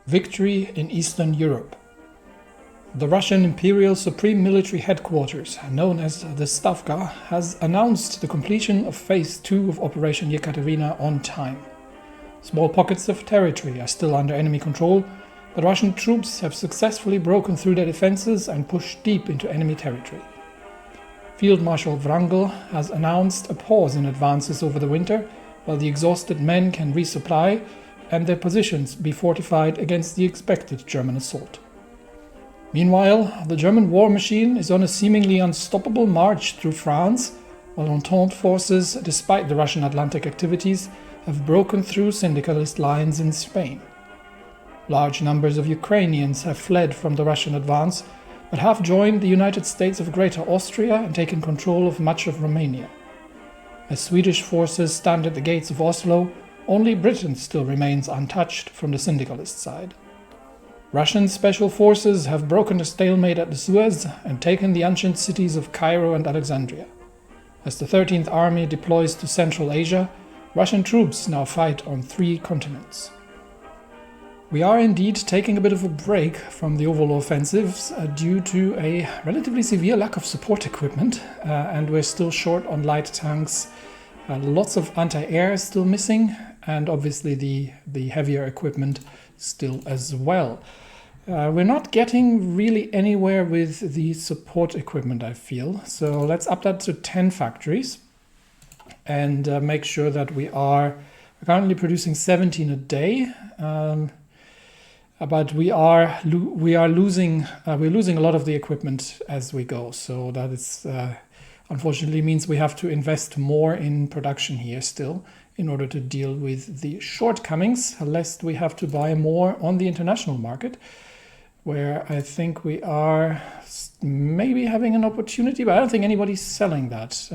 Victory in Eastern Europe. The Russian Imperial Supreme Military Headquarters, known as the Stavka, has announced the completion of Phase 2 of Operation Yekaterina on time. Small pockets of territory are still under enemy control, but Russian troops have successfully broken through their defenses and pushed deep into enemy territory. Field Marshal Wrangel has announced a pause in advances over the winter, while the exhausted men can resupply and their positions be fortified against the expected German assault. Meanwhile, the German war machine is on a seemingly unstoppable march through France, while Entente forces, despite the Russian Atlantic activities, have broken through syndicalist lines in Spain. Large numbers of Ukrainians have fled from the Russian advance, but have joined the United States of Greater Austria and taken control of much of Romania. As Swedish forces stand at the gates of Oslo, only Britain still remains untouched from the syndicalist side. Russian special forces have broken the stalemate at the Suez and taken the ancient cities of Cairo and Alexandria. As the 13th Army deploys to Central Asia, Russian troops now fight on 3 continents. We are indeed taking a bit of a break from the overall offensives due to a relatively severe lack of support equipment, and we're still short on light tanks. Lots of anti-air is still missing, and obviously the heavier equipment still as well. We're not getting really anywhere with the support equipment, I feel. So let's up that to 10 factories and make sure that we're currently producing 17 a day. But we're losing a lot of the equipment as we go. So that is unfortunately means we have to invest more in production here still in order to deal with the shortcomings, lest we have to buy more on the international market, where I think we are maybe having an opportunity, but I don't think anybody's selling that.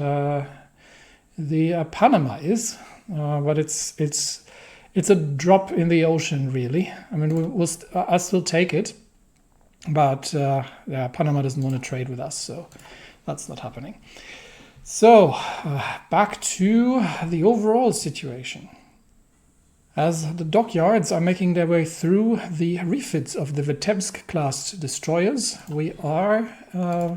The Panama is, but it's a drop in the ocean, really. I mean, I still take it, but Panama doesn't want to trade with us, so that's not happening. So, back to the overall situation. As the dockyards are making their way through the refits of the Vitebsk-class destroyers, we are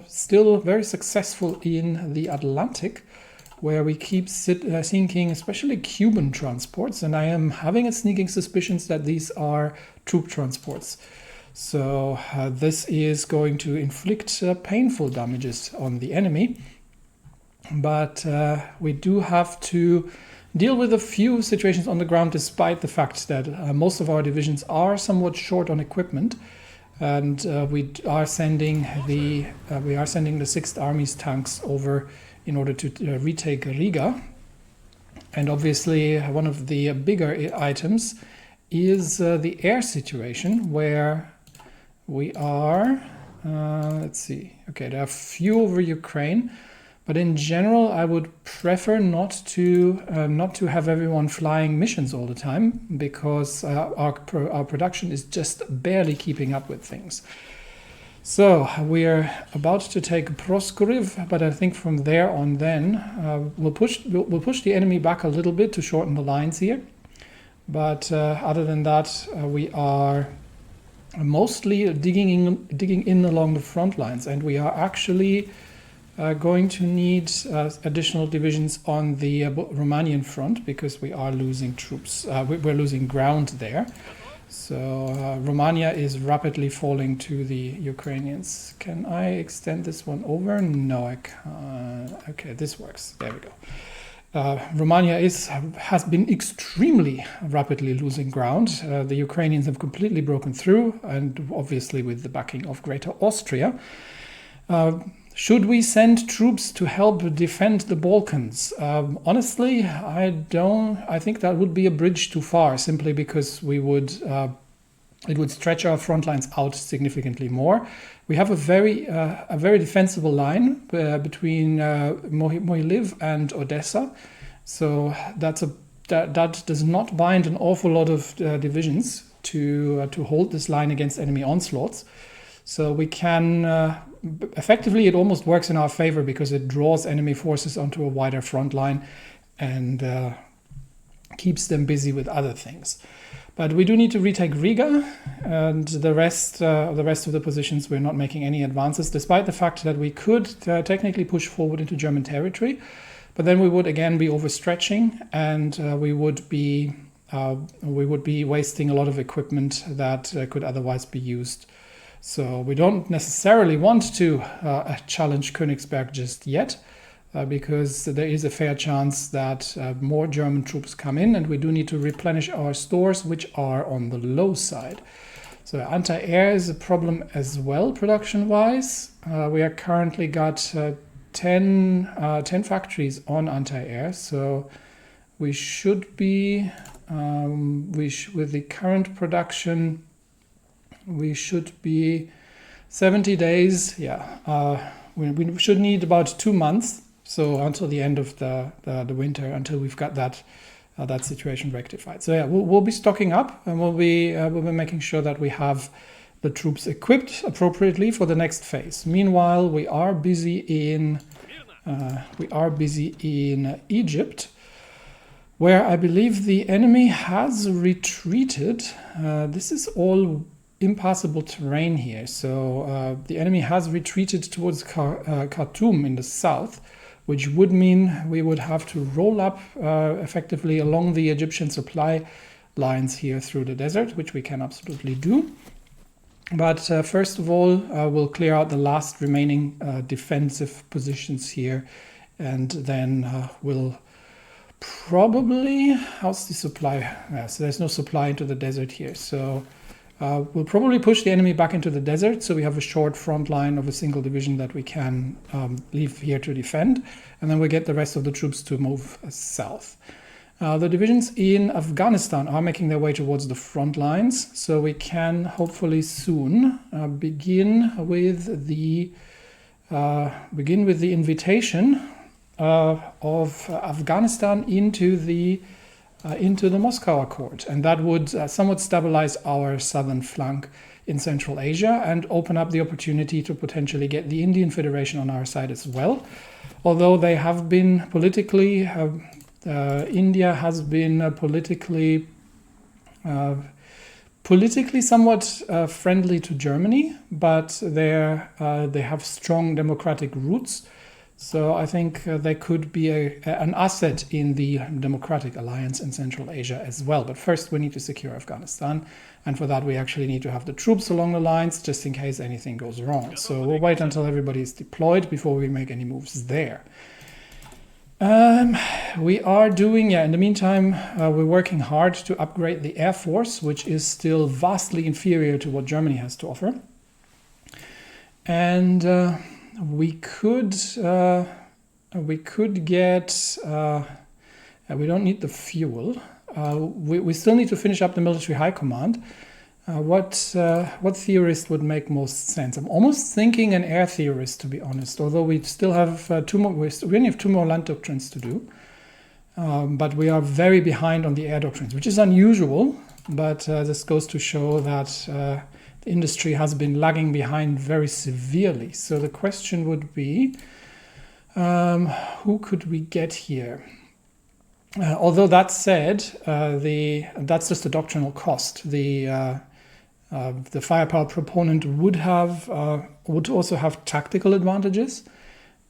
still very successful in the Atlantic, where we keep sinking especially Cuban transports, and I am having a sneaking suspicions that these are troop transports. So this is going to inflict painful damages on the enemy. But we do have to deal with a few situations on the ground, despite the fact that most of our divisions are somewhat short on equipment, and we are sending the 6th Army's tanks over in order to retake Riga. And obviously, one of the bigger items is the air situation, where we are. Let's see. Okay, there are few over Ukraine. But in general, I would prefer not to have everyone flying missions all the time, because our production is just barely keeping up with things. So we're about to take Proskuriv, but I think from there on then we'll push the enemy back a little bit to shorten the lines here. But other than that, we are mostly digging in along the front lines, and we are actually going to need additional divisions on the Romanian front, because we are losing troops. We're losing ground there. So Romania is rapidly falling to the Ukrainians. Can I extend this one over? No, I can't. Okay, this works. There we go. Romania has been extremely rapidly losing ground. The Ukrainians have completely broken through, and obviously with the backing of Greater Austria. Should we send troops to help defend the Balkans? Honestly, I think that would be a bridge too far, simply because it would stretch our front lines out significantly more. We have a very defensible line between Mohyliv and Odessa, so that does not bind an awful lot of divisions to hold this line against enemy onslaughts. So we can effectively, it almost works in our favor, because it draws enemy forces onto a wider front line and keeps them busy with other things. But we do need to retake Riga, and the rest of the positions we're not making any advances, despite the fact that we could technically push forward into German territory, but then we would again be overstretching, and we would be wasting a lot of equipment that could otherwise be used. So we don't necessarily want to challenge Königsberg just yet, because there is a fair chance that more German troops come in, and we do need to replenish our stores, which are on the low side. So anti-air is a problem as well, production-wise. We are currently got 10 factories on anti-air, so we should be, with the current production, we should be 70 days. We should need about 2 months. So until the end of the winter, until we've got that situation rectified. So yeah, we'll be stocking up, and we'll be making sure that we have the troops equipped appropriately for the next phase. Meanwhile, we are busy in Egypt, where I believe the enemy has retreated. This is all impassable terrain here. So the enemy has retreated towards Khartoum in the south, which would mean we would have to roll up effectively along the Egyptian supply lines here through the desert, which we can absolutely do. But first of all, we'll clear out the last remaining defensive positions here, and then we'll probably... How's the supply? So there's no supply into the desert here. So we'll probably push the enemy back into the desert, so we have a short front line of a single division that we can leave here to defend, and then we get the rest of the troops to move south. The divisions in Afghanistan are making their way towards the front lines, so we can hopefully soon begin with the invitation of Afghanistan into the Moscow Accord, and that would somewhat stabilize our southern flank in Central Asia and open up the opportunity to potentially get the Indian Federation on our side as well. Although they have been politically, India has been politically somewhat friendly to Germany, but they have strong democratic roots. So I think they could be an asset in the democratic alliance in Central Asia as well. But first we need to secure Afghanistan. And for that we actually need to have the troops along the lines just in case anything goes wrong. So we'll wait until everybody is deployed before we make any moves there. We are doing, in the meantime, we're working hard to upgrade the Air Force, which is still vastly inferior to what Germany has to offer. And we could get, we don't need the fuel. We still need to finish up the military high command. What theorist would make most sense? I'm almost thinking an air theorist, to be honest, although we still have we only have 2 more land doctrines to do. But we are very behind on the air doctrines, which is unusual, but this goes to show that the industry has been lagging behind very severely. So the question would be, who could we get here? Although that said, that's just a doctrinal cost. The firepower proponent would also have tactical advantages,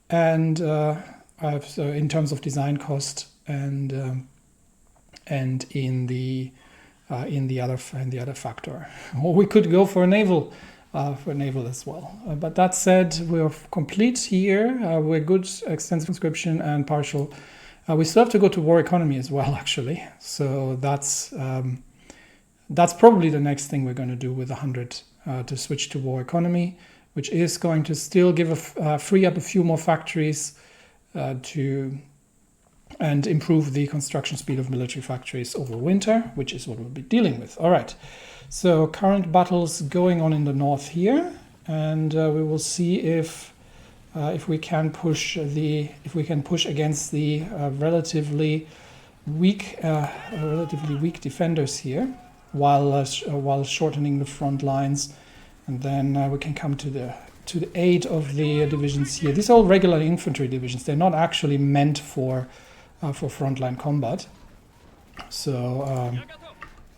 and so in terms of design cost and in the other factor. Or we could go for naval as well. But that said, we're complete here. We're good, extensive conscription and partial. We still have to go to war economy as well, actually. So that's probably the next thing we're going to do with 100 to switch to war economy, which is going to still free up a few more factories and improve the construction speed of military factories over winter, which is what we'll be dealing with. All right. So current battles going on in the north here, and we will see if we can push against the relatively weak defenders here, while shortening the front lines, and then we can come to the aid of the divisions here. These are all regular infantry divisions. They're not actually meant for frontline combat. So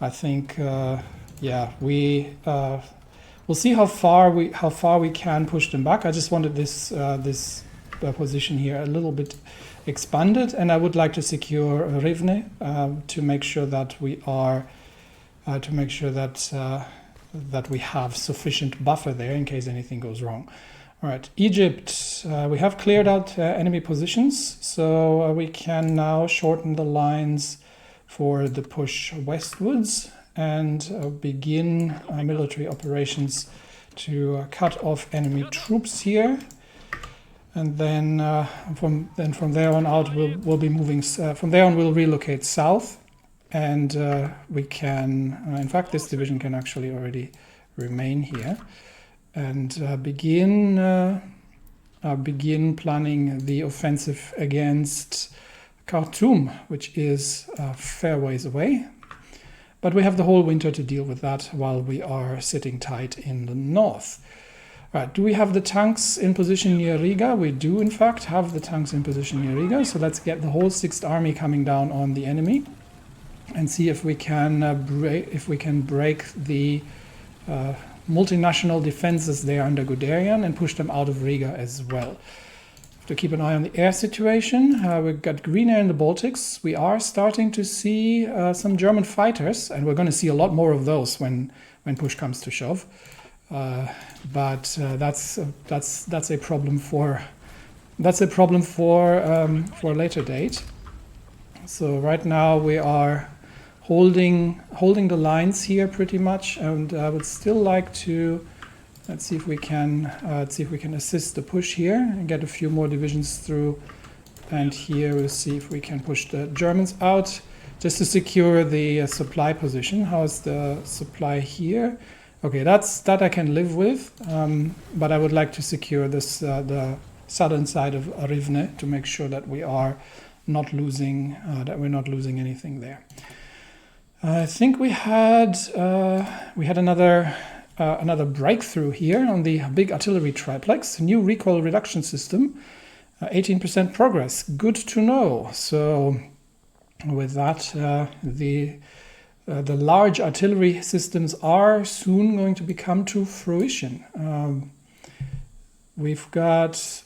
I think yeah, we'll see how far we can push them back. I just wanted this position here a little bit expanded, and I would like to secure Rivne to make sure that we are that we have sufficient buffer there in case anything goes wrong. All right, Egypt, we have cleared out enemy positions, so we can now shorten the lines for the push westwards and begin military operations to cut off enemy troops here. And then from there on out, we'll be moving. From there on, we'll relocate south, and we can. In fact, this division can actually already remain here, and begin planning the offensive against Khartoum, which is a fair ways away. But we have the whole winter to deal with that while we are sitting tight in the north. Right, do we have the tanks in position near Riga? We do, in fact, have the tanks in position near Riga. So let's get the whole 6th Army coming down on the enemy and see if we can break the multinational defenses there under Guderian and push them out of Riga as well. To keep an eye on the air situation, we've got green air in the Baltics. We are starting to see some German fighters, and we're going to see a lot more of those when push comes to shove. But that's a problem for a later date. So right now we are holding the lines here pretty much, and I would still like to let's see if we can assist the push here and get a few more divisions through. And here we'll see if we can push the Germans out just to secure the supply position. How's the supply here? Okay, that I can live with, but I would like to secure this the southern side of Rivne to make sure that we are not losing we're not losing anything there. I think we had another breakthrough here on the big artillery triplex, new recoil reduction system, 18% progress. Good to know. So with that, the large artillery systems are soon going to become to fruition. We've got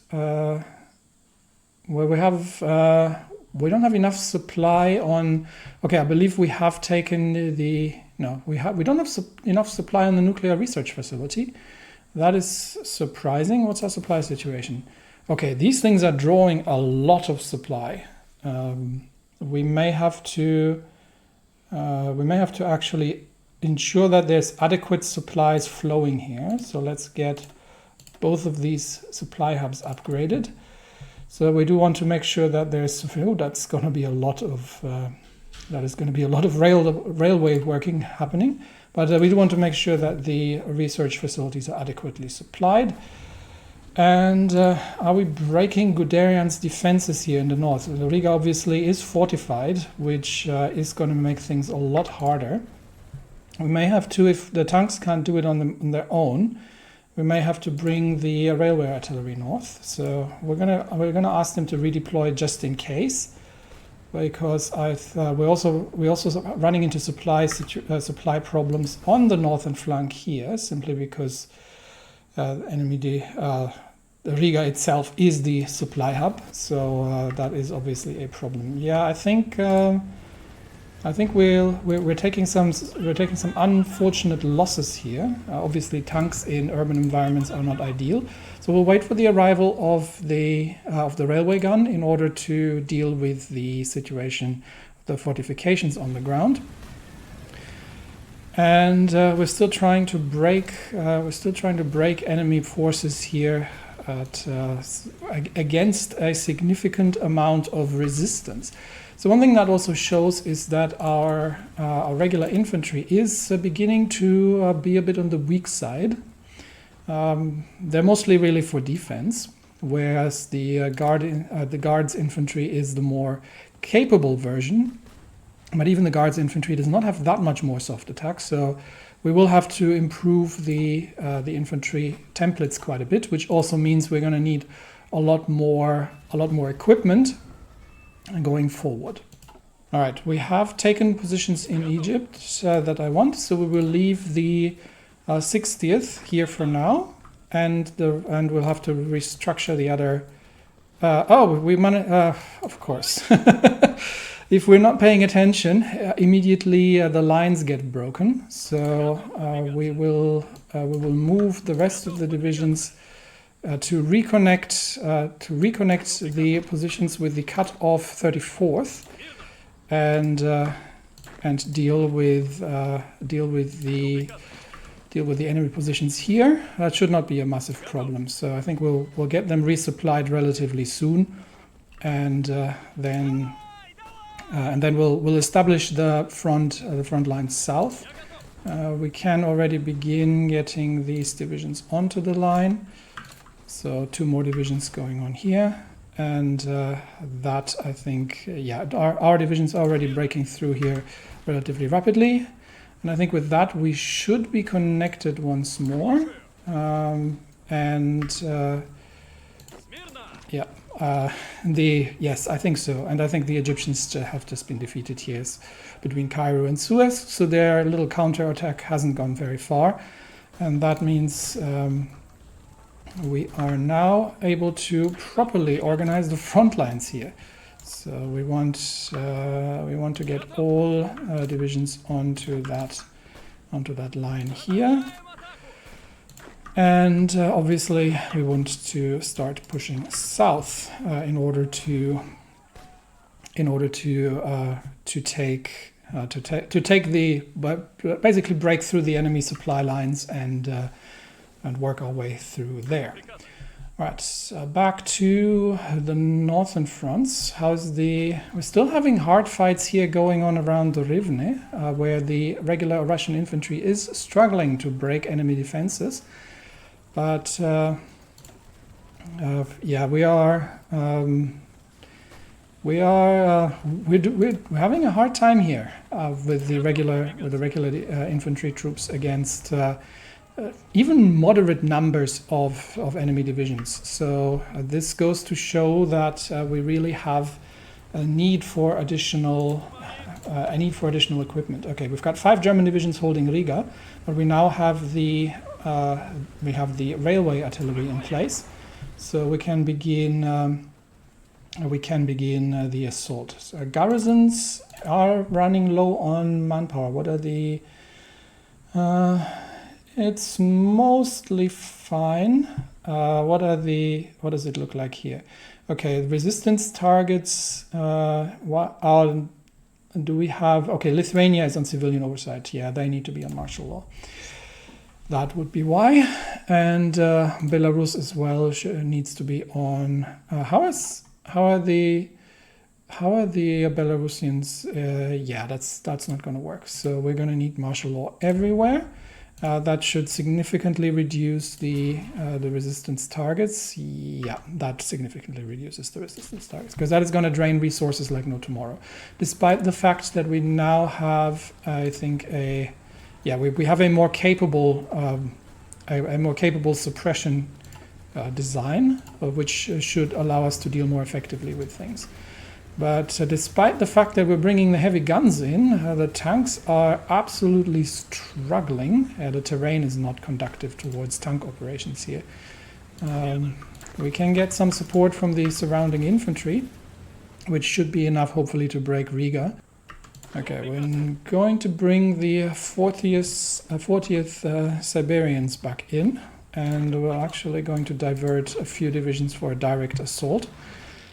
we don't have enough supply on. Okay, I believe we have taken we don't have enough supply on the nuclear research facility. That is surprising. What's our supply situation? Okay, these things are drawing a lot of supply. We may have to actually ensure that there's adequate supplies flowing here. So let's get both of these supply hubs upgraded. So we do want to make sure that there's. That's going to be a lot of. That is going to be a lot of railway working happening. But we do want to make sure that the research facilities are adequately supplied. And are we breaking Guderian's defenses here in the north? Riga obviously is fortified, which is going to make things a lot harder. We may have to, if the tanks can't do it on their own, we may have to bring the railway artillery north. So we're gonna ask them to redeploy just in case, because we're also running into supply problems on the northern flank here, simply because Riga itself is the supply hub, so that is obviously a problem. Yeah, I think we're taking some unfortunate losses here. Obviously, tanks in urban environments are not ideal, so we'll wait for the arrival of the railway gun in order to deal with the situation, the fortifications on the ground. And we're still trying to break enemy forces here against a significant amount of resistance. So one thing that also shows is that our regular infantry is beginning to be a bit on the weak side. They're mostly really for defense, whereas the guards infantry is the more capable version. But even the guards infantry does not have that much more soft attack, so we will have to improve the infantry templates quite a bit, which also means we're going to need a lot more equipment going forward. All right, we have taken positions in Egypt that I want, so we will leave the 60th here for now, and we'll have to restructure the other. Of course. If we're not paying attention, immediately the lines get broken. So we will move the rest of the divisions to reconnect the positions with the cut-off 34th, and deal with the enemy positions here. That should not be a massive problem. So I think we'll get them resupplied relatively soon, and then we'll establish the front line south. We can already begin getting these divisions onto the line. So 2 more divisions going on here, and that, I think, yeah, our divisions are already breaking through here relatively rapidly. And I think with that we should be connected once more. Yes, I think so. And I think the Egyptians have just been defeated here between Cairo and Suez. So their little counterattack hasn't gone very far. And that means we are now able to properly organize the front lines here. So we want to get all divisions onto that line here, and obviously we want to start pushing south in order to basically break through the enemy supply lines and work our way through there. Right, back to the northern fronts. We're still having hard fights here going on around the Rivne, where the regular Russian infantry is struggling to break enemy defenses. But yeah, we're having a hard time here with the regular infantry troops against even moderate numbers of enemy divisions. So this goes to show that we really have a need for additional equipment. Okay, we've got 5 German divisions holding Riga, but we now have the railway artillery in place, so we can begin the assault. So garrisons are running low on manpower. What are the it's mostly fine. What does it look like here? Okay, resistance targets. What do we have? Okay, Lithuania is on civilian oversight. Yeah, they need to be on martial law. That would be why. And Belarus as well needs to be on. How are the Belarusians? Yeah, that's not going to work. So we're going to need martial law everywhere. That should significantly reduce the resistance targets. Yeah, that significantly reduces the resistance targets, because that is going to drain resources like no tomorrow. Despite the fact that we now have, I think, we have a more capable suppression design, which should allow us to deal more effectively with things. But despite the fact that we're bringing the heavy guns in, the tanks are absolutely struggling. The terrain is not conducive towards tank operations here. We can get some support from the surrounding infantry, which should be enough, hopefully, to break Riga. Okay, we're going to bring the 40th Siberians back in, and we're actually going to divert a few divisions for a direct assault.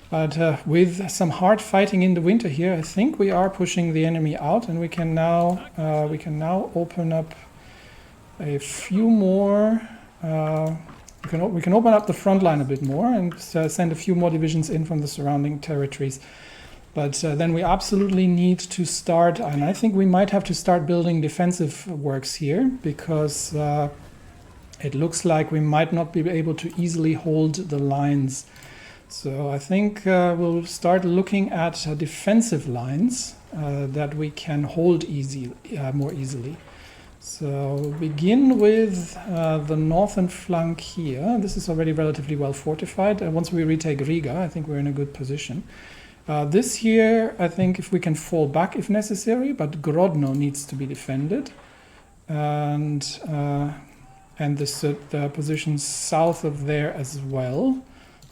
But with some hard fighting in the winter here, I think we are pushing the enemy out, and we can now open up a few more. We can open up the front line a bit more and send a few more divisions in from the surrounding territories. But then we absolutely need to start, and I think we might have to start building defensive works here, because it looks like we might not be able to easily hold the lines. So I think we'll start looking at defensive lines that we can hold more easily. So begin with the northern flank here. This is already relatively well fortified. Once we retake Riga, I think we're in a good position. This here, I think if we can fall back if necessary, but Grodno needs to be defended. And the positions south of there as well.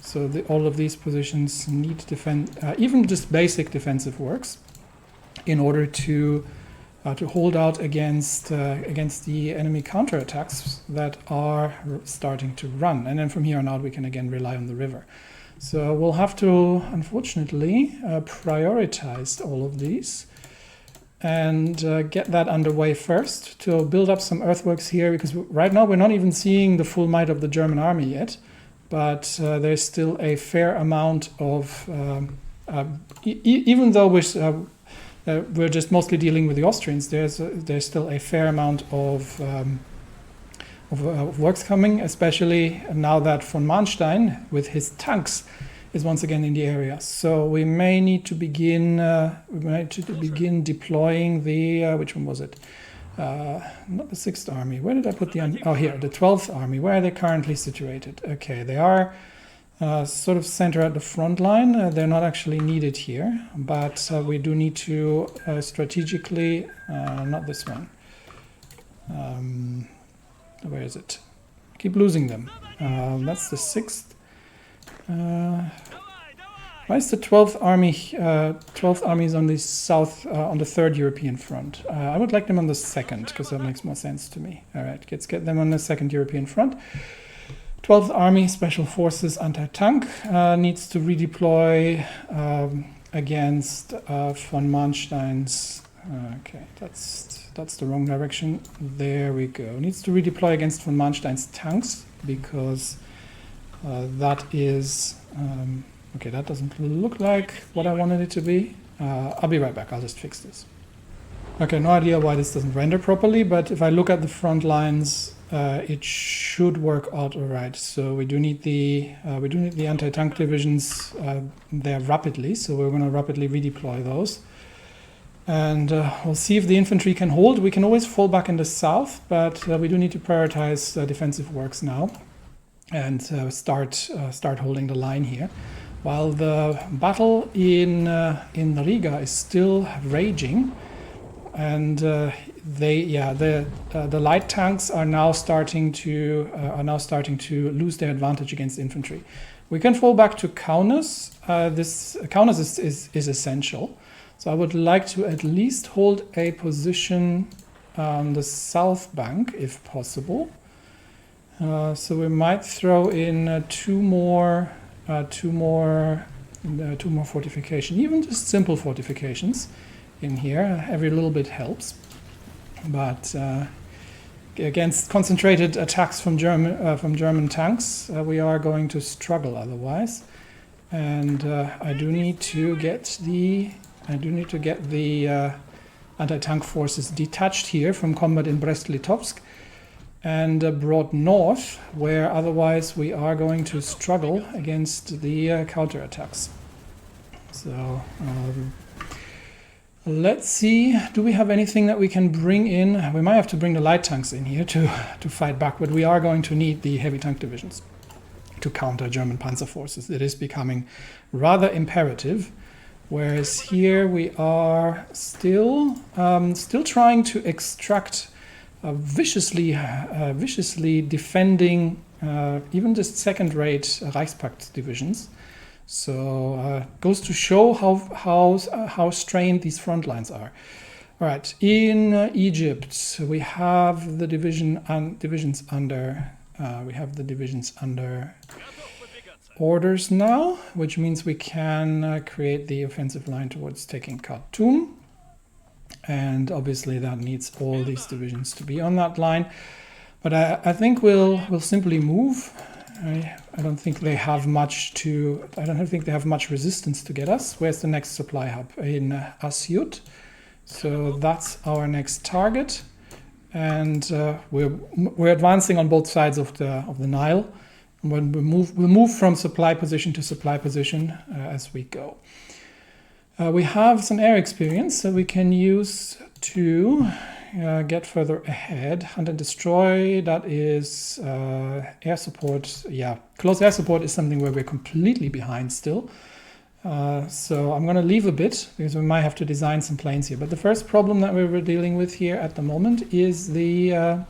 So all of these positions need to defend, even just basic defensive works, in order to hold out against the enemy counterattacks that are starting to run. And then from here on out, we can again rely on the river. So we'll have to, unfortunately, prioritize all of these and get that underway first to build up some earthworks here, because right now we're not even seeing the full might of the German army yet, but there's still a fair amount of, even though we're just mostly dealing with the Austrians, there's still a fair amount of works coming, especially now that von Manstein with his tanks is once again in the area. So we may need to begin deploying the which one was it? Not the 6th Army. Where did I put the here, the 12th Army. Where are they currently situated? Okay, they are sort of center at the front line. They're not actually needed here, but we do need to strategically, not this one. Where is it? Keep losing them. That's the 6th. Why is the 12th Army? 12th Army is on the south, on the 3rd European front. I would like them on the 2nd, because that makes more sense to me. All right, let's get them on the 2nd European front. 12th Army Special Forces anti-tank needs to redeploy against von Manstein's. Okay, that's the wrong direction. There we go. Needs to redeploy against von Manstein's tanks, because that is okay. That doesn't look like what I wanted it to be. I'll be right back. I'll just fix this. Okay, no idea why this doesn't render properly, but if I look at the front lines, it should work out all right. So we do need the anti-tank divisions there rapidly. So we're going to rapidly redeploy those, and we'll see if the infantry can hold. We can always fall back in the south, but we do need to prioritize defensive works now, and start holding the line here, while the battle in Riga is still raging. And the light tanks are now starting to lose their advantage against infantry. We can fall back to Kaunas. This Kaunas is essential. So I would like to at least hold a position on the south bank if possible. So we might throw in two more fortifications, even just simple fortifications in here. Every little bit helps, but against concentrated attacks from German tanks, we are going to struggle otherwise. And I do need to get the anti-tank forces detached here from combat in Brest-Litovsk and brought north, where otherwise we are going to struggle against the counterattacks. So let's see, do we have anything that we can bring in? We might have to bring the light tanks in here to fight back, but we are going to need the heavy tank divisions to counter German panzer forces. It is becoming rather imperative. Whereas here we are still trying to extract viciously defending even just second-rate Reichspakt divisions. So goes to show how strained these front lines are. All right, in Egypt we have the divisions under orders now, which means we can create the offensive line towards taking Khartoum. And obviously that needs all these divisions to be on that line. But I think we'll simply move. I don't think they have much resistance to get us. Where's the next supply hub? In Asyut. So that's our next target. And we're advancing on both sides of the Nile. When we'll move from supply position to supply position as we go. We have some air experience that we can use to get further ahead. Hunt and destroy, that is air support. Yeah, close air support is something where we're completely behind still. So I'm going to leave a bit because we might have to design some planes here. But the first problem that we're dealing with here at the moment is the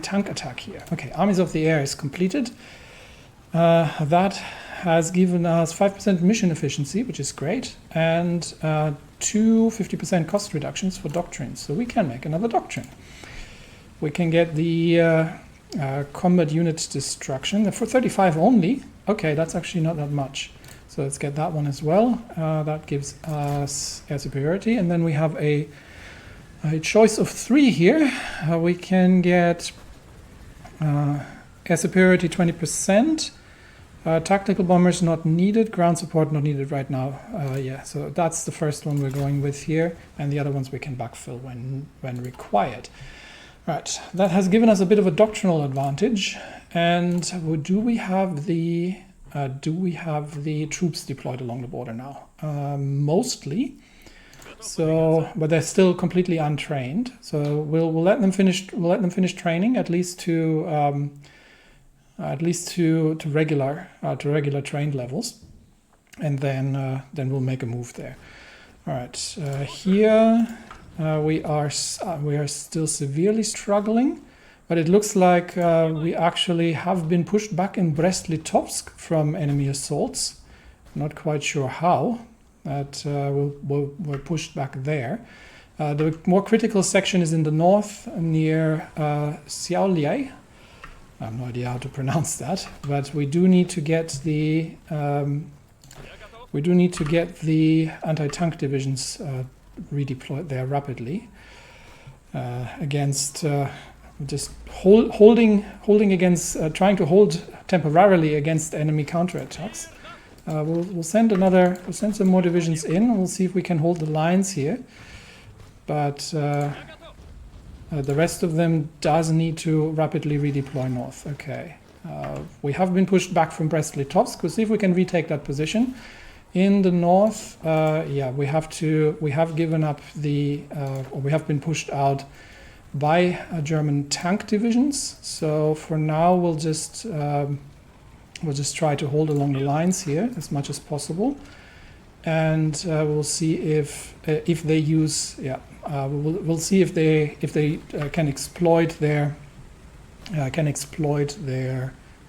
tank attack here. Okay, Armies of the Air is completed. That has given us 5% mission efficiency, which is great, and 50% cost reductions for doctrines. So we can make another doctrine. We can get the combat unit destruction for 35 only. Okay, that's actually not that much. So let's get that one as well. That gives us air superiority, and then we have a choice of 3 here. We can get air superiority 20%. Tactical bombers not needed, ground support not needed right now. Yeah, so that's the first one we're going with here, and the other ones we can backfill when required. Right, that has given us a bit of a doctrinal advantage. And do we have the troops deployed along the border now? Mostly. So, but they're still completely untrained. So we'll let them finish. We'll let them finish training at least to regular trained levels, and then we'll make a move there. All right, here we are still severely struggling, but it looks like we actually have been pushed back in Brest-Litovsk from enemy assaults. Not quite sure how. That we're pushed back there. The more critical section is in the north near Šiauliai. I have no idea how to pronounce that, but we do need to get the anti-tank divisions redeployed there rapidly against just holding against trying to hold temporarily against enemy counterattacks. We'll send some more divisions in. We'll see if we can hold the lines here, but the rest of them does need to rapidly redeploy north. Okay, we have been pushed back from Brest-Litovsk. We'll see if we can retake that position. In the north, yeah, we have given up or we have been pushed out by German tank divisions. So for now, we'll just try to hold along the lines here as much as possible, and we'll see if they use. Yeah, we'll see if they can exploit their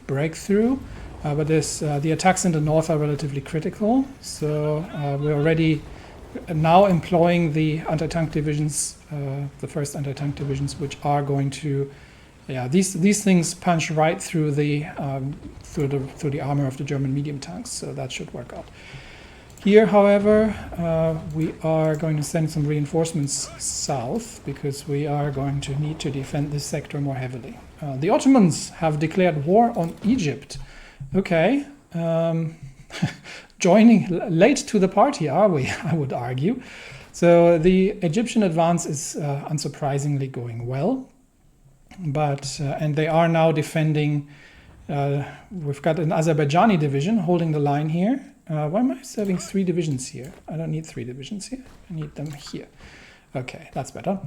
breakthrough. But the attacks in the north are relatively critical, so we're already now employing the anti-tank divisions, the first anti-tank divisions, which are going to, yeah, these things punch right through the armor of the German medium tanks, so that should work out. Here, however, we are going to send some reinforcements south because we are going to need to defend this sector more heavily. The Ottomans have declared war on Egypt. Okay, joining late to the party, are we? I would argue. So the Egyptian advance is unsurprisingly going well, but and they are now defending. We've got an Azerbaijani division holding the line here. Why am I having 3 divisions here? I don't need 3 divisions here. I need them here. Okay, that's better.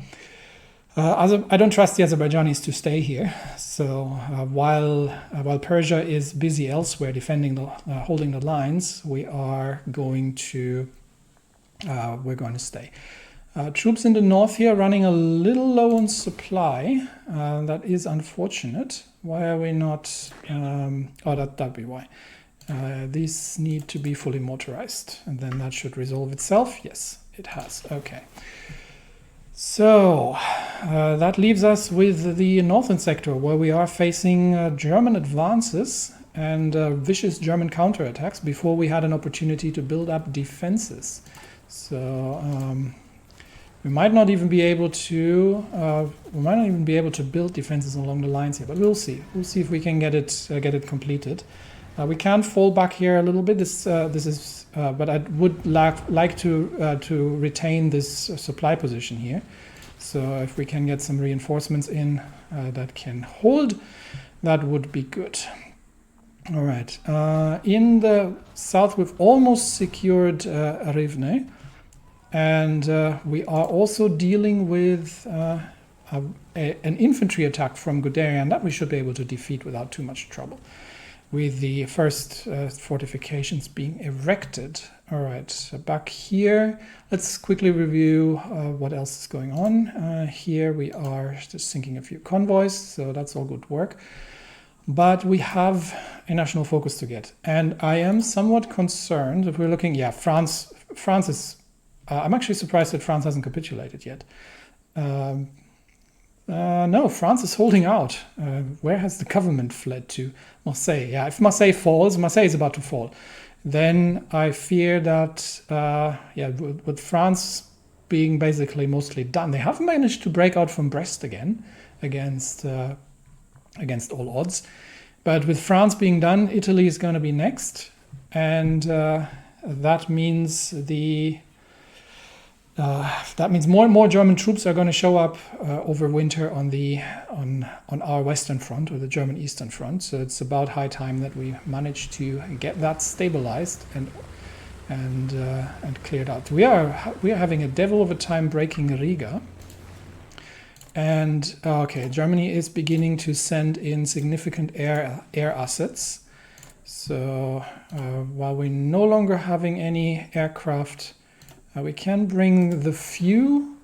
I don't trust the Azerbaijanis to stay here. So while Persia is busy elsewhere defending holding the lines, we're going to stay. Troops in the north here running a little low on supply. That is unfortunate. Why are we not? That'd be why. These need to be fully motorized, and then that should resolve itself. Yes, it has. Okay. So that leaves us with the northern sector, where we are facing German advances and vicious German counterattacks before we had an opportunity to build up defenses. So we might not even be able to build defenses along the lines here, but we'll see. We'll see if we can get it completed. We can fall back here a little bit. This is, but I would like to retain this supply position here. So if we can get some reinforcements in that can hold, that would be good. All right. In the south, we've almost secured Rivne, and we are also dealing with an infantry attack from Guderian that we should be able to defeat without too much trouble. with the first fortifications being erected. All right, so back here, let's quickly review what else is going on. Here we are just sinking a few convoys, so that's all good work. But we have a national focus to get. And I am somewhat concerned if we're looking, yeah, France is, I'm actually surprised that France hasn't capitulated yet. No, France is holding out. Where has the government fled to? Marseille. Yeah, if Marseille falls, Marseille is about to fall. Then I fear that, yeah, with France being basically mostly done, they have managed to break out from Brest again against all odds. But with France being done, Italy is going to be next, and that means more and more German troops are going to show up over winter on our western front, or the German eastern front. So it's about high time that we manage to get that stabilized and cleared out. We are having a devil of a time breaking Riga. And okay, Germany is beginning to send in significant air assets. So while we're no longer having any aircraft, we can bring the few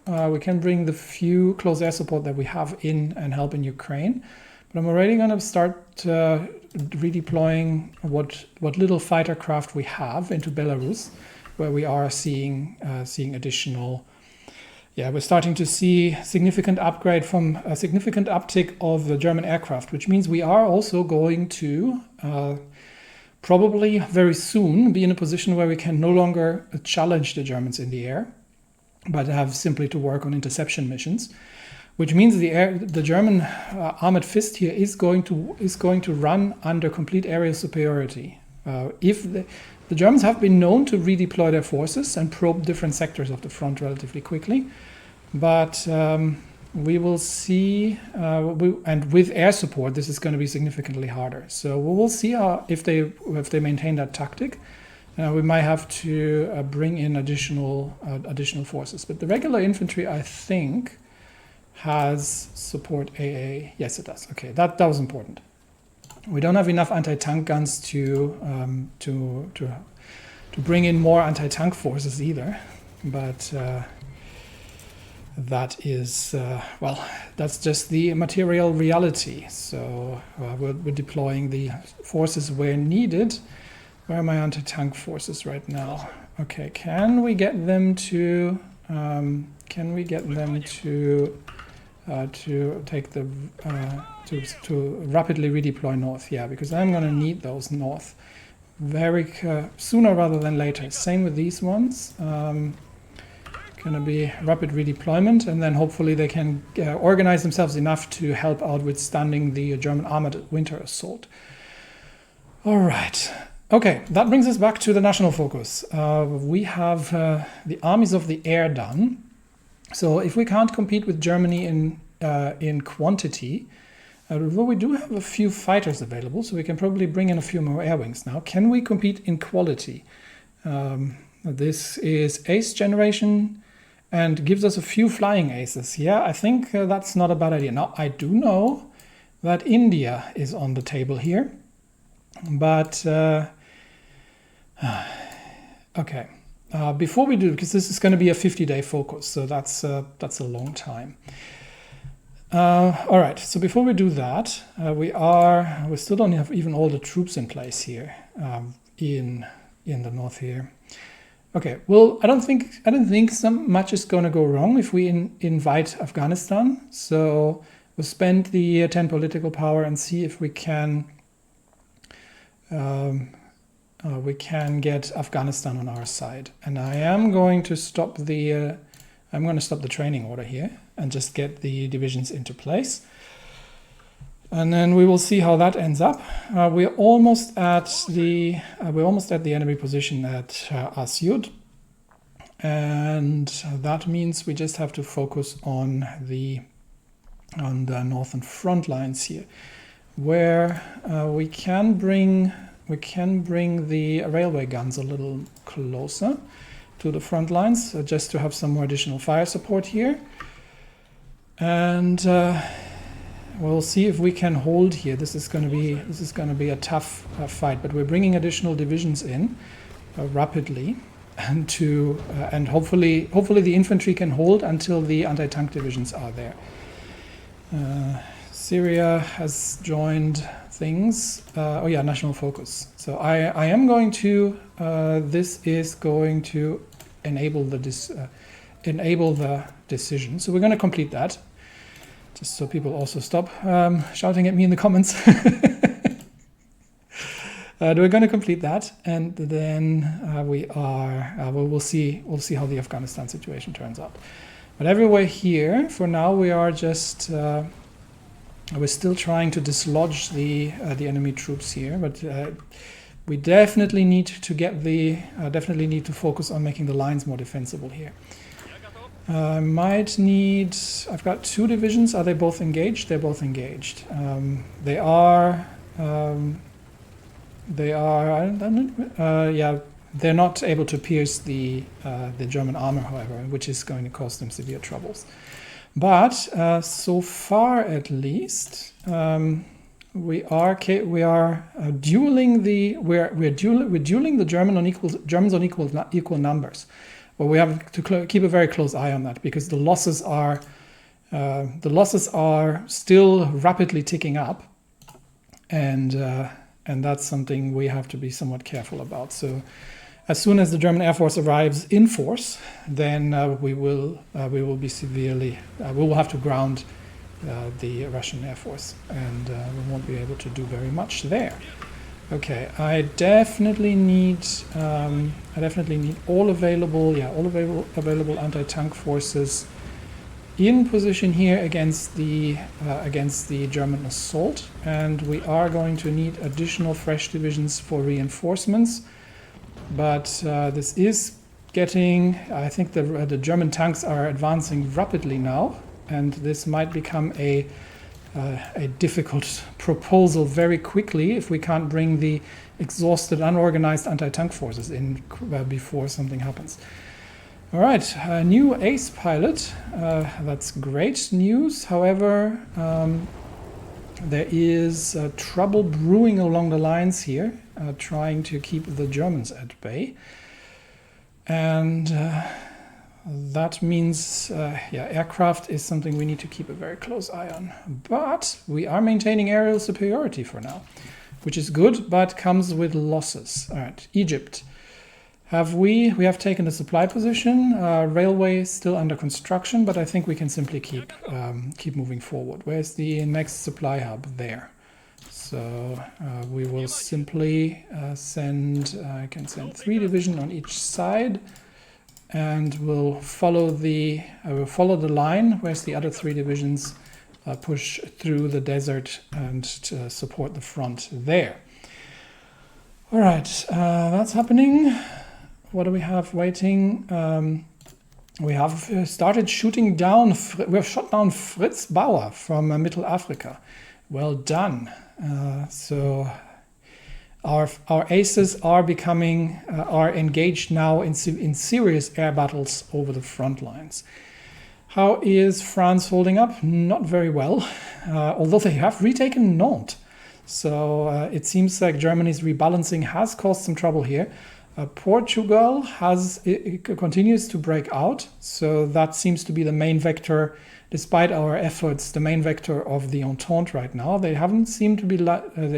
close air support that we have in and help in Ukraine. But I'm already going to start redeploying what little fighter craft we have into Belarus, where we are seeing additional. Yeah, we're starting to see significant upgrade from a significant uptick of the German aircraft, which means we are also going to probably very soon be in a position where we can no longer challenge the Germans in the air, but have simply to work on interception missions, which means the German armored fist here is going to run under complete aerial superiority. If the Germans have been known to redeploy their forces and probe different sectors of the front relatively quickly, but we will see, and with air support, this is going to be significantly harder. So we will see if they maintain that tactic. We might have to bring in additional forces. But the regular infantry, I think, has support AA. Yes, it does. Okay, that was important. We don't have enough anti-tank guns to bring in more anti-tank forces either, but that is well, that's just the material reality. So we're deploying the forces where needed. Where are my anti-tank forces right now? Okay, can we get them to take the to rapidly redeploy north? Yeah, because I'm going to need those north very sooner rather than later. Same with these ones. Going to be rapid redeployment, and then hopefully they can organize themselves enough to help out withstanding the German armored winter assault. All right. Okay, that brings us back to the national focus. We have the armies of the air done. So if we can't compete with Germany in quantity, although we do have a few fighters available, so we can probably bring in a few more air wings now. Can we compete in quality? This is ace generation and gives us a few flying aces. Yeah, I think that's not a bad idea. Now, I do know that India is on the table here, but okay. Before we do, because this is going to be a 50-day focus, so that's a long time. All right, so before we do that, we still don't have even all the troops in place here in the north here. Okay, well, I don't think much is going to go wrong if we invite Afghanistan. So we'll spend the 10 political power and see if we can get Afghanistan on our side. And I am going to stop the training order here and just get the divisions into place. And then we will see how that ends up. We're almost at the enemy position at Asyut, and that means we just have to focus on the northern front lines here, where we can bring the railway guns a little closer to the front lines, just to have some more additional fire support here. And we'll see if we can hold here. This is going to be a tough fight, but we're bringing additional divisions in rapidly, and hopefully the infantry can hold until the anti-tank divisions are there. Syria has joined things. Oh yeah, national focus. So I am going to. This is going to enable the decision. So we're going to complete that. Just so people also stop shouting at me in the comments. We're going to complete that, and then we'll see how the Afghanistan situation turns out. But everywhere here, for now, we are just we're still trying to dislodge the enemy troops here. But we definitely need to get definitely need to focus on making the lines more defensible here. I might need. I've got 2 divisions. Are they both engaged? They're both engaged. They are. Yeah, they're not able to pierce the German armor, however, which is going to cause them severe troubles. But so far, at least, we are dueling the Germans on equal numbers. But we have to keep a very close eye on that, because the losses are still rapidly ticking up, and that's something we have to be somewhat careful about. So as soon as the German Air Force arrives in force, then we will be severely. We will have to ground the Russian Air Force, and we won't be able to do very much there. Okay, I definitely need all available anti-tank forces in position here against the German assault, and we are going to need additional fresh divisions for reinforcements. But this is getting. I think the German tanks are advancing rapidly now, and this might become a difficult proposal very quickly if we can't bring the exhausted, unorganized anti-tank forces in before something happens. All right, a new ace pilot. That's great news. However, there is trouble brewing along the lines here, trying to keep the Germans at bay. And that means, aircraft is something we need to keep a very close eye on. But we are maintaining aerial superiority for now, which is good, but comes with losses. All right, Egypt. We have taken a supply position. Railway is still under construction, but I think we can simply keep moving forward. Where's the next supply hub? There. So we will simply send. I can send 3 divisions on each side, and we'll follow the line. Where's the other 3 divisions? Push through the desert and to support the front there. All right, that's happening. What do we have waiting? We have started shooting down. We have shot down Fritz Bauer from Middle Africa. Well done. So our aces are engaged now in serious air battles over the front lines. How is France holding up? Not very well, although they have retaken Nantes. So it seems like Germany's rebalancing has caused some trouble here. Portugal continues to break out, so that seems to be the main vector, despite our efforts, the main vector of the Entente right now. They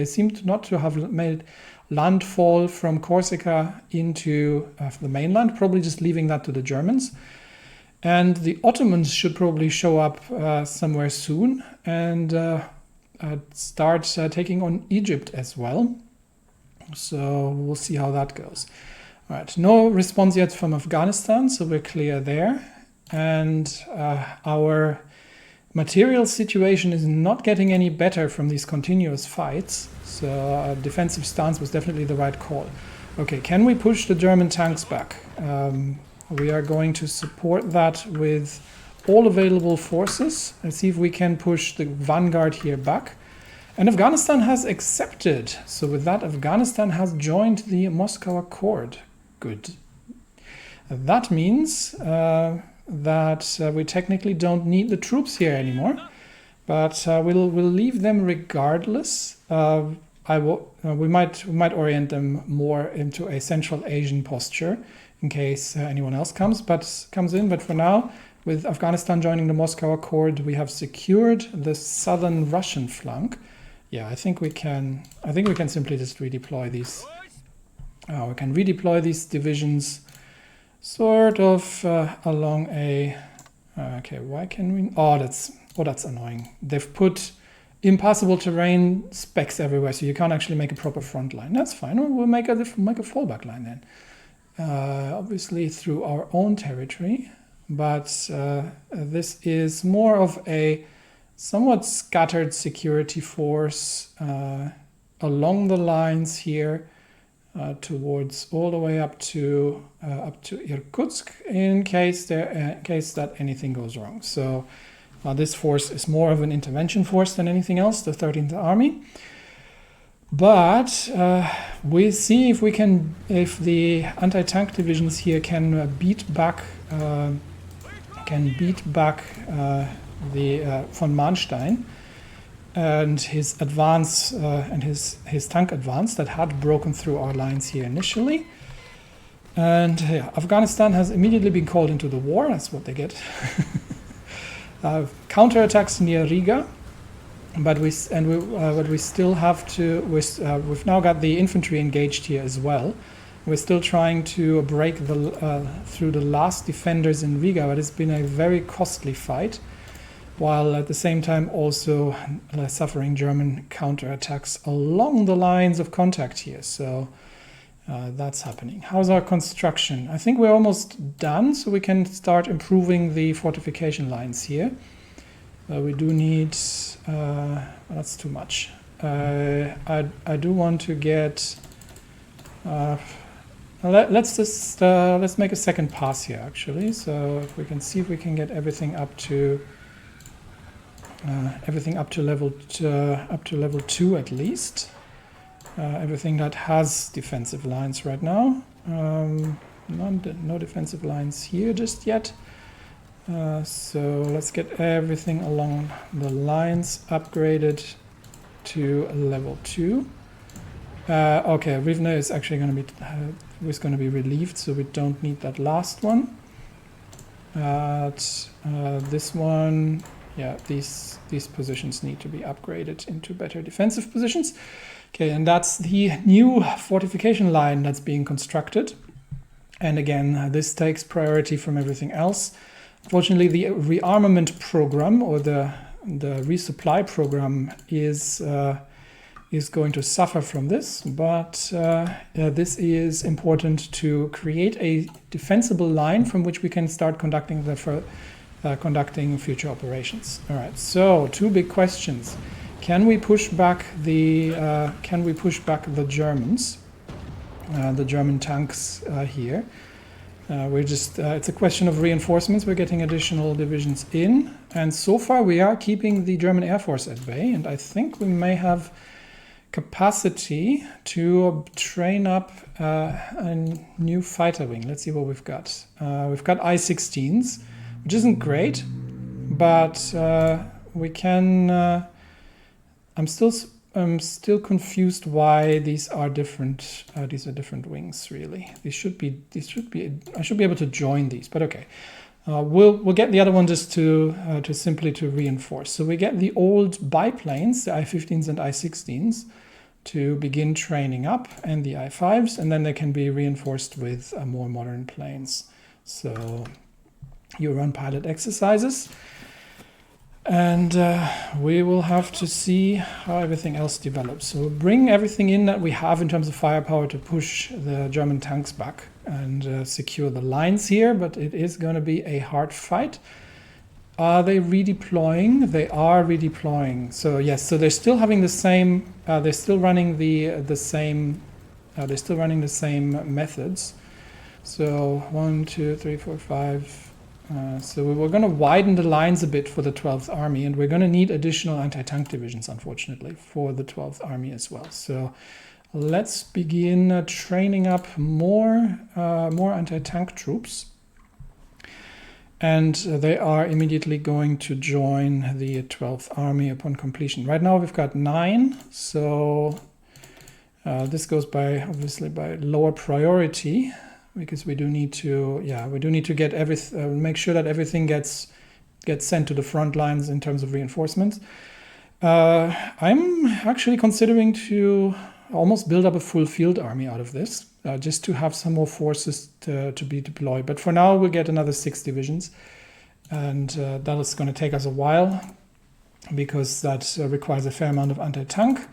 seem not to have made landfall from Corsica into the mainland, probably just leaving that to the Germans. And the Ottomans should probably show up somewhere soon and start taking on Egypt as well. So we'll see how that goes. All right, no response yet from Afghanistan, so we're clear there. And our material situation is not getting any better from these continuous fights. So a defensive stance was definitely the right call. Okay, can we push the German tanks back? We are going to support that with all available forces and see if we can push the vanguard here back. And Afghanistan has accepted. So with that, Afghanistan has joined the Moscow Accord. Good. That means that we technically don't need the troops here anymore. but we'll leave them regardless. We might orient them more into a Central Asian posture in case anyone else comes in. But for now, with Afghanistan joining the Moscow Accord, we have secured the southern Russian flank. Yeah, I think we can simply just redeploy these. We can redeploy these divisions sort of along a. Okay, why can we? Oh, that's annoying. They've put impassable terrain specs everywhere, so you can't actually make a proper front line. That's fine. We'll make a fallback line then. Obviously through our own territory, but this is more of a somewhat scattered security force along the lines here towards all the way up to Irkutsk in case that anything goes wrong. So this force is more of an intervention force than anything else, the 13th Army. But we'll see if the anti-tank divisions here can beat back the von Manstein and his advance and his tank advance that had broken through our lines here initially. And yeah, Afghanistan has immediately been called into the war. That's what they get. Counterattacks near Riga. But we still have to. We've now got the infantry engaged here as well. We're still trying to break through the last defenders in Riga, but it's been a very costly fight, while at the same time also suffering German counterattacks along the lines of contact here. So that's happening. How's our construction? I think we're almost done, so we can start improving the fortification lines here. We do need. That's too much. I do want to get. Let's make a second pass here actually. So if we can see if we can get everything up to level 2 at least. Everything that has defensive lines right now. No defensive lines here just yet. So let's get everything along the lines upgraded to level 2. Okay, Rivne is actually going to be relieved, so we don't need that last one. This one, yeah, these positions need to be upgraded into better defensive positions. Okay, and that's the new fortification line that's being constructed. And again, this takes priority from everything else. Fortunately, the rearmament program or the resupply program is going to suffer from this, but this is important to create a defensible line from which we can start conducting future operations. All right. So, two big questions: can we push back the Germans, the German tanks here? It's a question of reinforcements. We're getting additional divisions in, and so far we are keeping the German Air Force at bay, and I think we may have capacity to train up a new fighter wing. Let's see what we've got. We've got I-16s, which isn't great, but we can. I'm still confused why these are different. These are different wings, really. These should be. I should be able to join these, but okay. We'll get the other one just to simply reinforce. So we get the old biplanes, the I-15s and I-16s, to begin training up, and the I-5s, and then they can be reinforced with more modern planes. So you run pilot exercises. And we will have to see how everything else develops. So bring everything in that we have in terms of firepower to push the German tanks back and secure the lines here, but it is going to be a hard fight. Are they redeploying? They are redeploying. So yes, so they're still having the same. They're still running the same. They're still running the same methods. So 1, 2, 3, 4, 5. So we're going to widen the lines a bit for the 12th Army, and we're going to need additional anti-tank divisions, unfortunately, for the 12th Army as well. So let's begin training up more anti-tank troops. and they are immediately going to join the 12th Army upon completion. Right now we've got 9, so this goes by obviously by lower priority, because we do need to get make sure that everything gets sent to the front lines in terms of reinforcements. I'm actually considering to almost build up a full field army out of this, just to have some more forces to be deployed. But for now, we'll get another 6 divisions, and that is going to take us a while, because that requires a fair amount of anti-tank,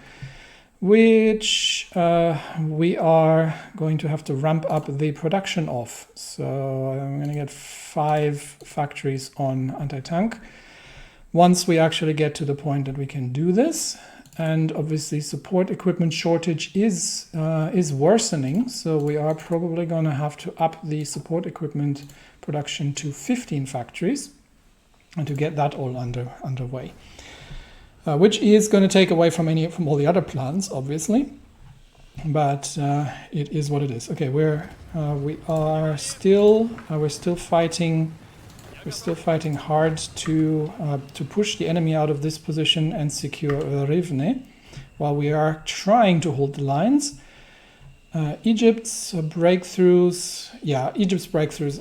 which we are going to have to ramp up the production of. So I'm going to get 5 factories on anti-tank once we actually get to the point that we can do this. And obviously support equipment shortage is worsening, so we are probably going to have to up the support equipment production to 15 factories and to get that all underway, which is going to take away from all the other plans, obviously, but it is what it is. Okay, we're still fighting. We're still fighting hard to push the enemy out of this position and secure Rivne, while we are trying to hold the lines. Egypt's breakthroughs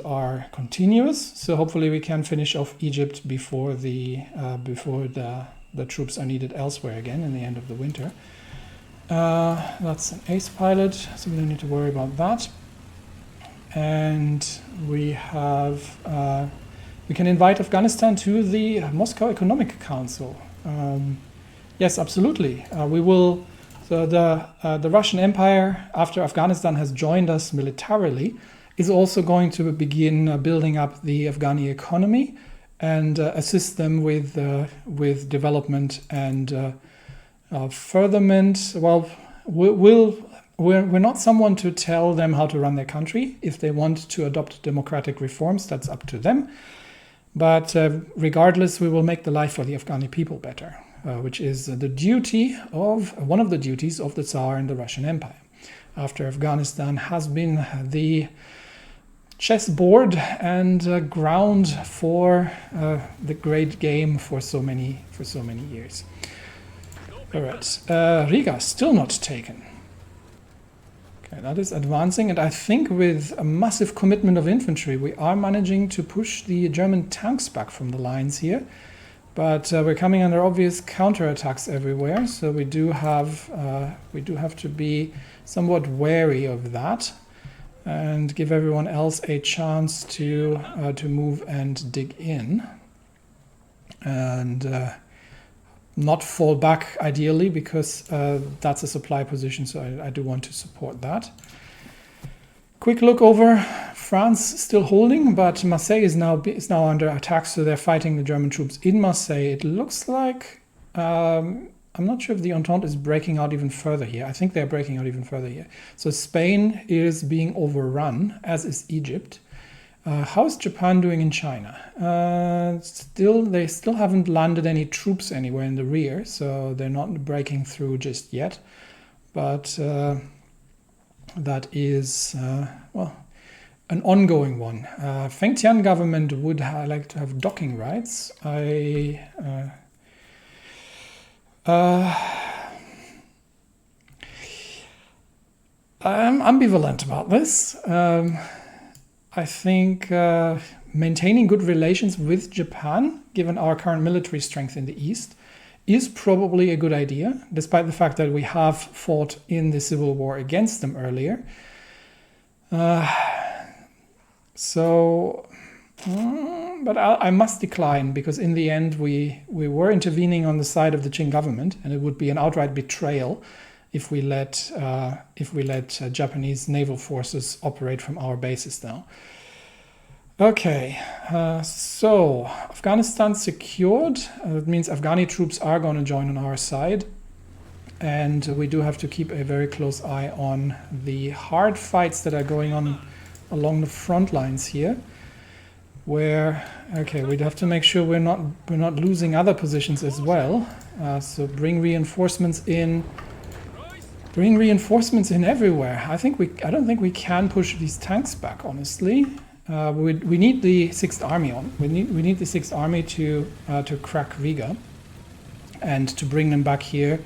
are continuous, so hopefully we can finish off Egypt before the troops are needed elsewhere again in the end of the winter. That's an ace pilot, so we don't need to worry about that. And we have we can invite Afghanistan to the Moscow Economic Council. Yes, absolutely. We will. So the Russian Empire, after Afghanistan has joined us militarily, is also going to begin building up the Afghani economy and assist them with development and furtherment. Well, we're not someone to tell them how to run their country. If they want to adopt democratic reforms, that's up to them. But regardless, we will make the life for the Afghani people better, which is one of the duties of the Tsar and the Russian Empire. After Afghanistan has been the chessboard and ground for the great game for so many years. All right, Riga still not taken. Okay, that is advancing, and I think with a massive commitment of infantry, we are managing to push the German tanks back from the lines here. But we're coming under obvious counterattacks everywhere, so we do have to be somewhat wary of that, and give everyone else a chance to move and dig in, and not fall back ideally, because that's a supply position, so I do want to support that. Quick look over. France still holding, but Marseille is now under attack, so they're fighting the German troops in Marseille. It looks like I'm not sure if the Entente is breaking out even further here. I think they're breaking out even further here. So Spain is being overrun, as is Egypt. How's Japan doing in China? They still haven't landed any troops anywhere in the rear, so they're not breaking through just yet. But that is an ongoing one. Fengtian government would like to have docking rights. I'm ambivalent about this. I think maintaining good relations with Japan, given our current military strength in the East, is probably a good idea, despite the fact that we have fought in the civil war against them earlier. But I must decline, because in the end we were intervening on the side of the Qing government, and it would be an outright betrayal if we let Japanese naval forces operate from our bases now. Okay, so Afghanistan secured. That means Afghani troops are going to join on our side, and we do have to keep a very close eye on the hard fights that are going on along the front lines here. Where we'd have to make sure we're not losing other positions as well. So bring reinforcements in. Bring reinforcements in everywhere. I don't think we can push these tanks back, honestly. we need the 6th Army on. We need the 6th Army to crack Riga and to bring them back here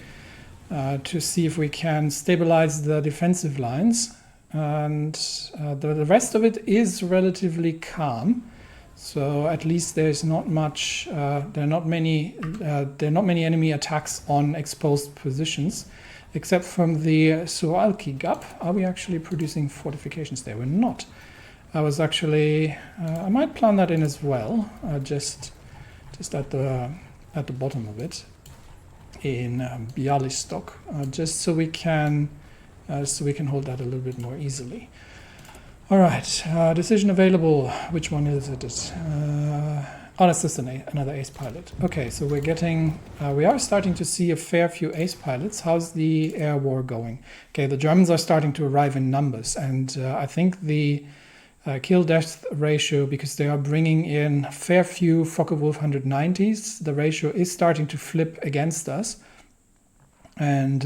to see if we can stabilize the defensive lines. And the rest of it is relatively calm. So at least there's not much. There are not many enemy attacks on exposed positions, except from the Suwalki Gap. Are we actually producing fortifications there? We're not. I was actually. I might plan that in as well. Just at the bottom of it, in Bialystok, just so we can hold that a little bit more easily. All right, decision available. Which one is it? Oh, that's just another ace pilot. Okay, so we're getting, we are starting to see a fair few ace pilots. How's the air war going? Okay, the Germans are starting to arrive in numbers, and I think the kill-death ratio, because they are bringing in a fair few Focke-Wulf 190s, the ratio is starting to flip against us, and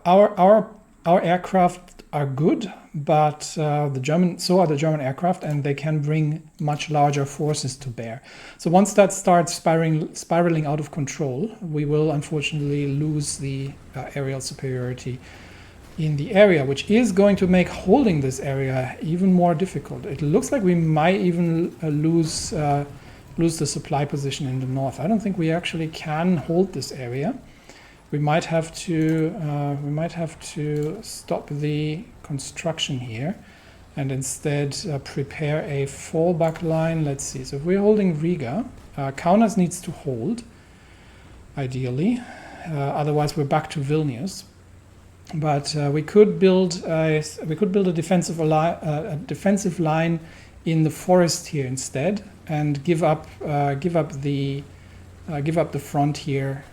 our aircraft are good, but so are the German aircraft, and they can bring much larger forces to bear. So once that starts spiraling out of control, we will unfortunately lose the aerial superiority in the area, which is going to make holding this area even more difficult. It looks like we might even lose the supply position in the north. I don't think we actually can hold this area. We might have to stop the construction here and instead prepare a fallback line. Let's see. So if we're holding Riga, Kaunas needs to hold, ideally. Otherwise, we're back to Vilnius. But we could build a defensive line in the forest here instead, and give up the front here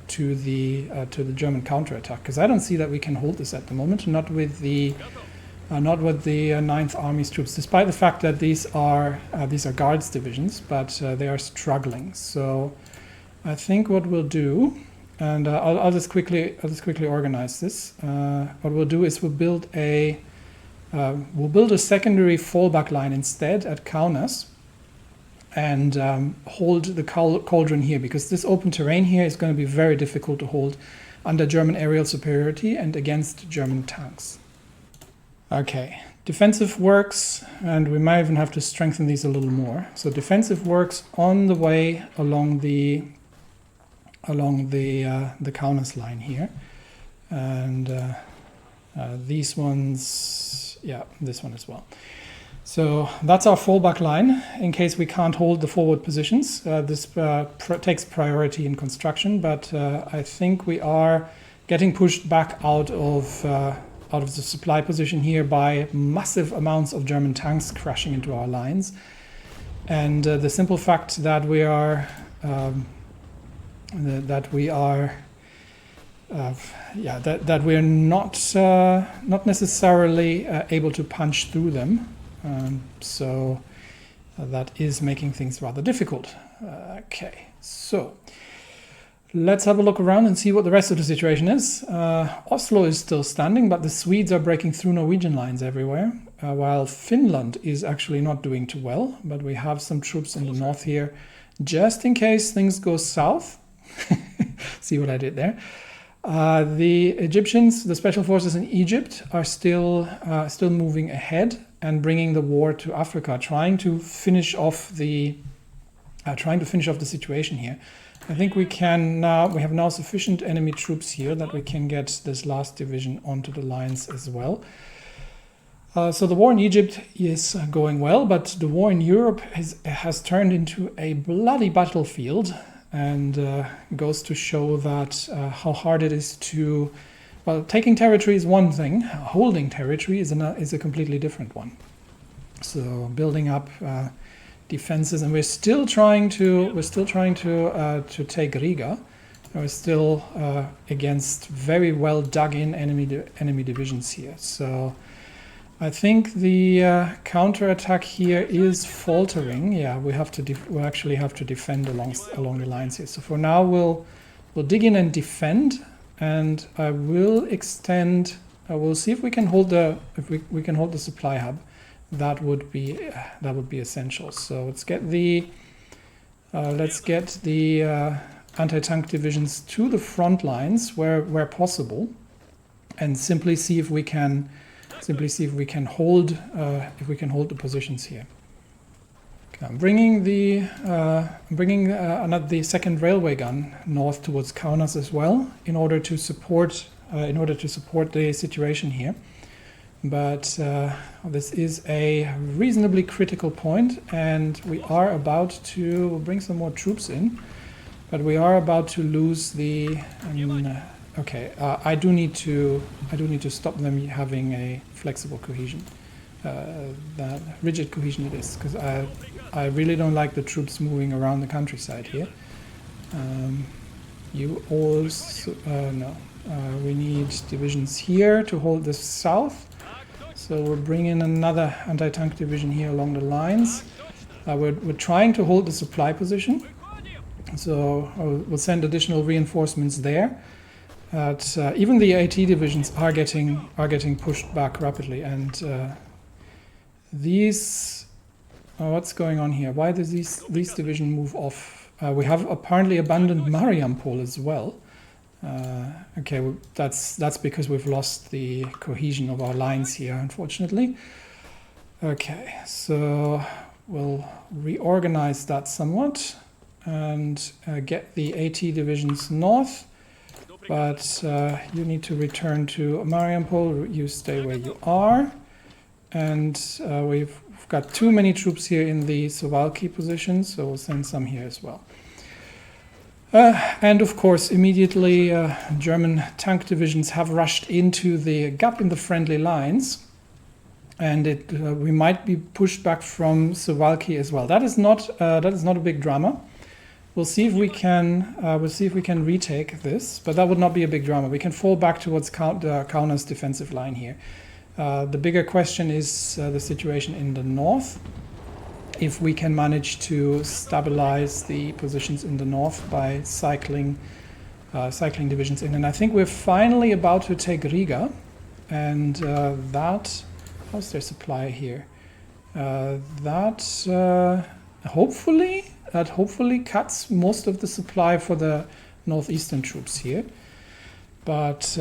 to the German counterattack, because I don't see that we can hold this at the moment. Not with the 9th Army's troops, despite the fact that these are Guards divisions, but they are struggling. So I think what we'll do. And I'll just quickly organize this. What we'll do is we'll build a secondary fallback line instead at Kaunas, and hold the cauldron here, because this open terrain here is going to be very difficult to hold under German aerial superiority and against German tanks. Okay, defensive works, and we might even have to strengthen these a little more. So defensive works on the way along the Kaunas line here, and these ones, yeah, this one as well. So that's our fallback line in case we can't hold the forward positions. This takes priority in construction, but I think we are getting pushed back out of the supply position here by massive amounts of German tanks crashing into our lines, and the simple fact that we're not necessarily able to punch through them. So that is making things rather difficult. Okay, so let's have a look around and see what the rest of the situation is. Oslo is still standing, but the Swedes are breaking through Norwegian lines everywhere, while Finland is actually not doing too well, but we have some troops in the north here, just in case things go south. See what I did there? The Egyptians, the special forces in Egypt, are still moving ahead and bringing the war to Africa, trying to finish off the situation here. I think we have now sufficient enemy troops here that we can get this last division onto the lines as well. So the war in Egypt is going well, but the war in Europe has turned into a bloody battlefield, and goes to show that how hard it is to, well, taking territory is one thing, holding territory is a completely different one. So building up defenses, and we're still trying to take Riga. We're still against very well dug in enemy divisions here. So I think the counterattack here is faltering. Yeah, we'll actually have to defend along the lines here. So for now, we'll dig in and defend, and I will extend We'll see if we can hold the supply hub. That would be essential. So let's get the anti-tank divisions to the front lines where possible, and simply see if we can hold the positions here. Okay, I'm bringing the second railway gun north towards Kaunas as well in order to support the situation here. But this is a reasonably critical point, and we are about to bring some more troops in, but we are about to lose the. Okay, I do need to stop them having a flexible cohesion. That rigid cohesion it is, because I really don't like the troops moving around the countryside here. You also no. We need divisions here to hold the south. So we're bringing another anti-tank division here along the lines. We're trying to hold the supply position. So we'll send additional reinforcements there. But even the AT divisions are getting pushed back rapidly. And these... what's going on here? Why does these divisions move off? We have apparently abandoned Mariampol as well. Okay, well, that's because we've lost the cohesion of our lines here, unfortunately. Okay, so we'll reorganize that somewhat and get the AT divisions north, but you need to return to Mariampol. You stay where you are, and we've got too many troops here in the Suwalki position, so we'll send some here as well. And of course, immediately German tank divisions have rushed into the gap in the friendly lines, and we might be pushed back from Suwalki as well. That is not a big drama. We'll see if we can retake this, but that would not be a big drama. We can fall back towards Kaunas defensive line here. The bigger question is the situation in the north. If we can manage to stabilize the positions in the north by cycling divisions in. And I think we're finally about to take Riga, and how's their supply here? Hopefully cuts most of the supply for the northeastern troops here, but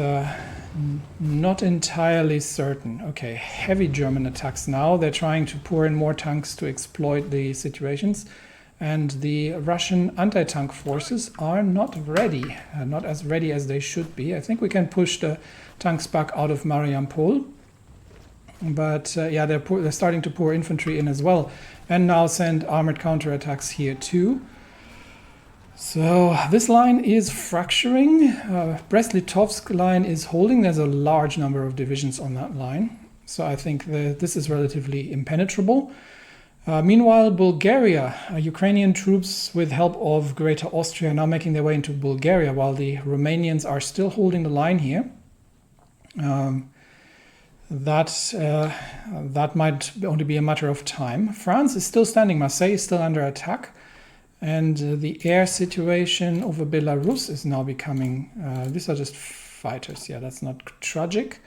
not entirely certain. Okay, heavy German attacks now. They're trying to pour in more tanks to exploit the situations, and the Russian anti-tank forces are not ready, not as ready as they should be. I think we can push the tanks back out of Mariampol, but yeah, they're starting to pour infantry in as well, and now send armored counterattacks here too. So this line is fracturing. Brest-Litovsk line is holding. There's a large number of divisions on that line. So I think this is relatively impenetrable. Meanwhile, Bulgaria, Ukrainian troops with help of Greater Austria are now making their way into Bulgaria, while the Romanians are still holding the line here. That might only be a matter of time. France is still standing. Marseille is still under attack. And the air situation over Belarus is now becoming... these are just fighters. Yeah, that's not tragic.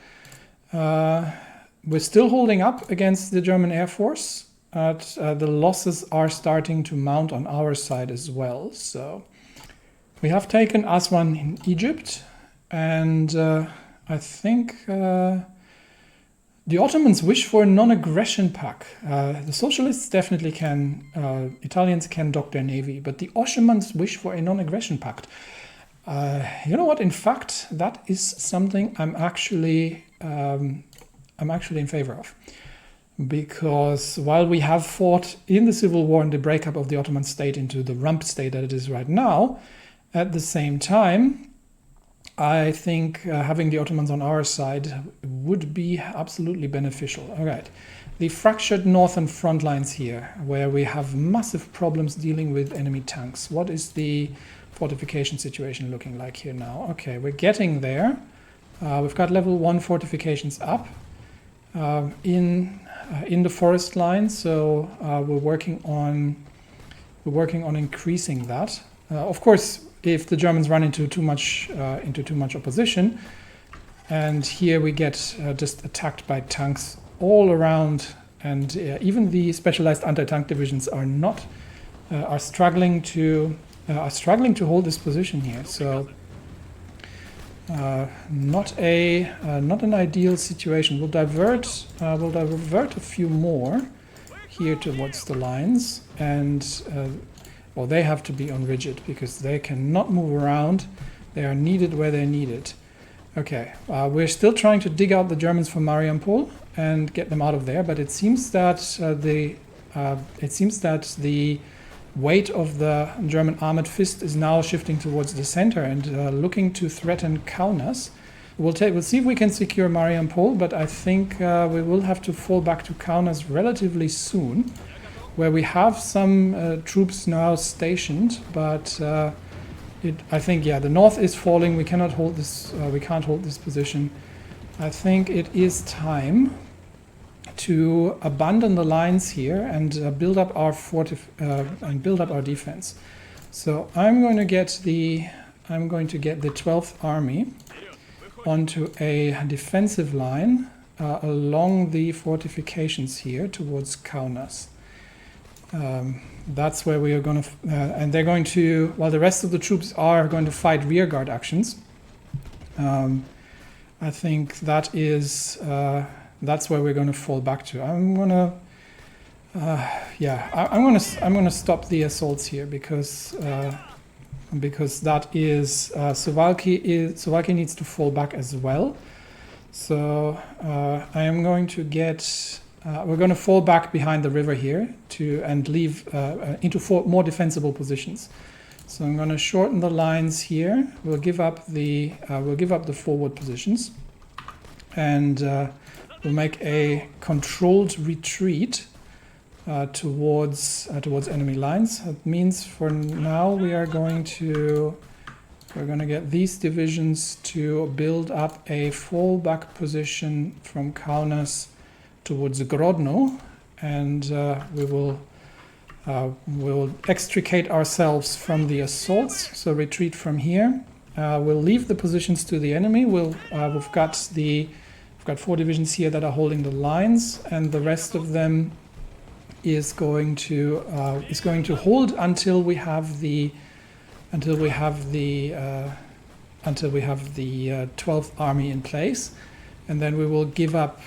We're still holding up against the German Air Force. But the losses are starting to mount on our side as well. So we have taken Aswan in Egypt. And I think... the Ottomans wish for a non-aggression pact. The socialists definitely can, Italians can dock their navy, but the Ottomans wish for a non-aggression pact. You know what? In fact, that is something I'm actually in favor of, because while we have fought in the civil war and the breakup of the Ottoman state into the rump state that it is right now, at the same time, I think having the Ottomans on our side would be absolutely beneficial. All right, the fractured northern front lines here, where we have massive problems dealing with enemy tanks. What is the fortification situation looking like here now? Okay, we're getting there. We've got level 1 fortifications up in the forest line, so we're working on increasing that. Of course, if the Germans run into too much opposition, And here we get just attacked by tanks all around, and even the specialized anti-tank divisions are not are struggling to hold this position here. So not an ideal situation. We'll divert a few more here towards the lines, and well, they have to be on rigid because they cannot move around. They are needed where they're needed. Okay, we're still trying to dig out the Germans from Mariupol and get them out of there, but it seems that the weight of the German armored fist is now shifting towards the center and looking to threaten Kaunas. We'll see if we can secure Mariupol, but I think we will have to fall back to Kaunas relatively soon, where we have some troops now stationed, but I think, yeah, the north is falling. We cannot hold this. We can't hold this position. I think it is time to abandon the lines here and build up our defense. So I'm going to get the 12th Army onto a defensive line along the fortifications here towards Kaunas. That's where we are going to, and they're going to, while the rest of the troops are going to fight rearguard actions. I think that's where we're going to fall back to. I'm going to stop the assaults here because that is Suwałki needs to fall back as well. So I am going to get. We're going to fall back behind the river here and leave into more defensible positions. So I'm going to shorten the lines here. We'll give up the forward positions, and we'll make a controlled retreat towards enemy lines. That means for now we're going to get these divisions to build up a fallback position from Kaunas towards Grodno, and we'll extricate ourselves from the assaults. So retreat from here. We'll leave the positions to the enemy. We've got 4 divisions here that are holding the lines, and the rest of them is going to hold until we have the 12th Army in place. And then we will give up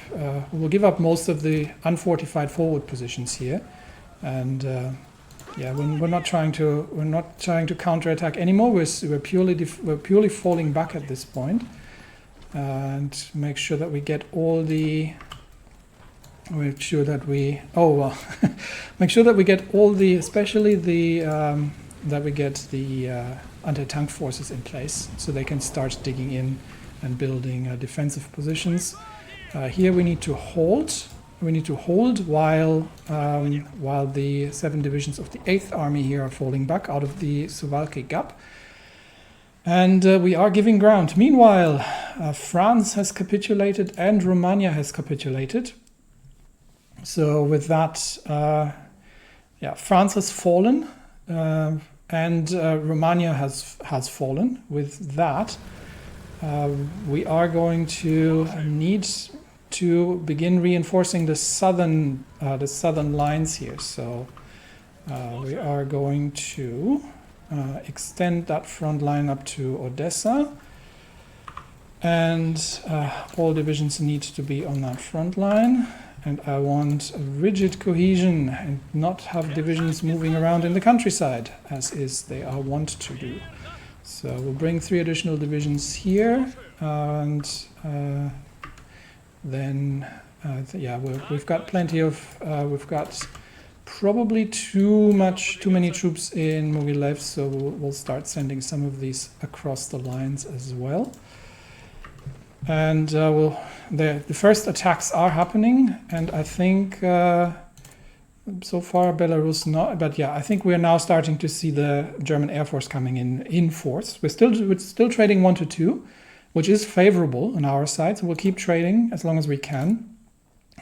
most of the unfortified forward positions here, and we're not trying to counterattack anymore. We're purely falling back at this point, and make sure that we get all the. Make sure that we get all the, especially the that we get the anti-tank forces in place, so they can start digging in and building defensive positions. Here we need to hold. We need to hold while the 7 divisions of the 8th Army here are falling back out of the Suwałki Gap. And we are giving ground. Meanwhile, France has capitulated and Romania has capitulated. So with that, France has fallen and Romania has fallen. With that, we are going to need to begin reinforcing the southern lines here. So we are going to extend that front line up to Odessa, and all divisions need to be on that front line. And I want a rigid cohesion and not have divisions moving around in the countryside, as they are wont to do. So we'll bring 3 additional divisions here, and then we've got plenty of we've got probably too many troops in Mogilev, so we'll start sending some of these across the lines as well. And the first attacks are happening, and I think so far Belarus not, but I think we're now starting to see the German Air Force coming in force. We're still trading 1 to 2, which is favorable on our side, so we'll keep trading as long as we can.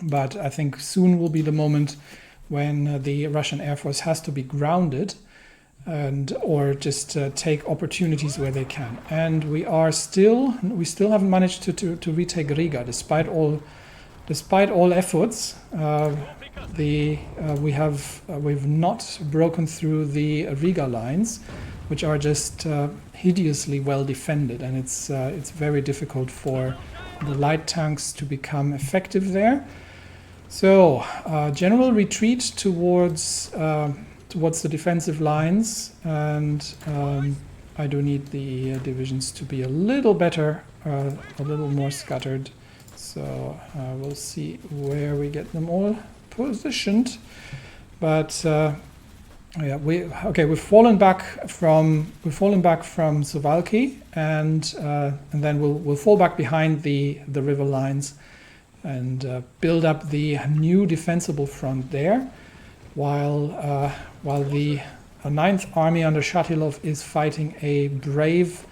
But I think soon will be the moment when the Russian Air Force has to be grounded, or just take opportunities where they can. And we still haven't managed to retake Riga despite all efforts. We've not broken through the Riga lines, which are just hideously well defended, and it's very difficult for the light tanks to become effective there. So general retreat towards the defensive lines, and I do need the divisions to be a little better, a little more scattered. So we'll see where we get them all positioned. But yeah, we've fallen back from Suwałki, and then we'll fall back behind the river lines and build up the new defensible front there, while the 9th Army under Shatilov is fighting a brave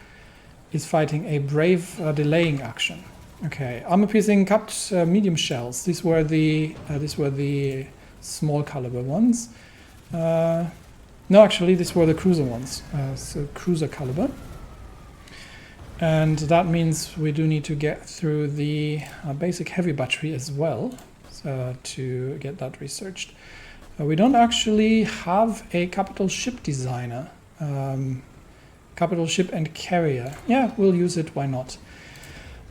delaying action. Okay, armor-piercing capped medium shells. These were the small caliber ones. No, actually, these were the cruiser ones. So cruiser caliber. And that means we do need to get through the basic heavy battery as well, to get that researched. We don't actually have a capital ship designer. Capital ship and carrier. Yeah, we'll use it, why not?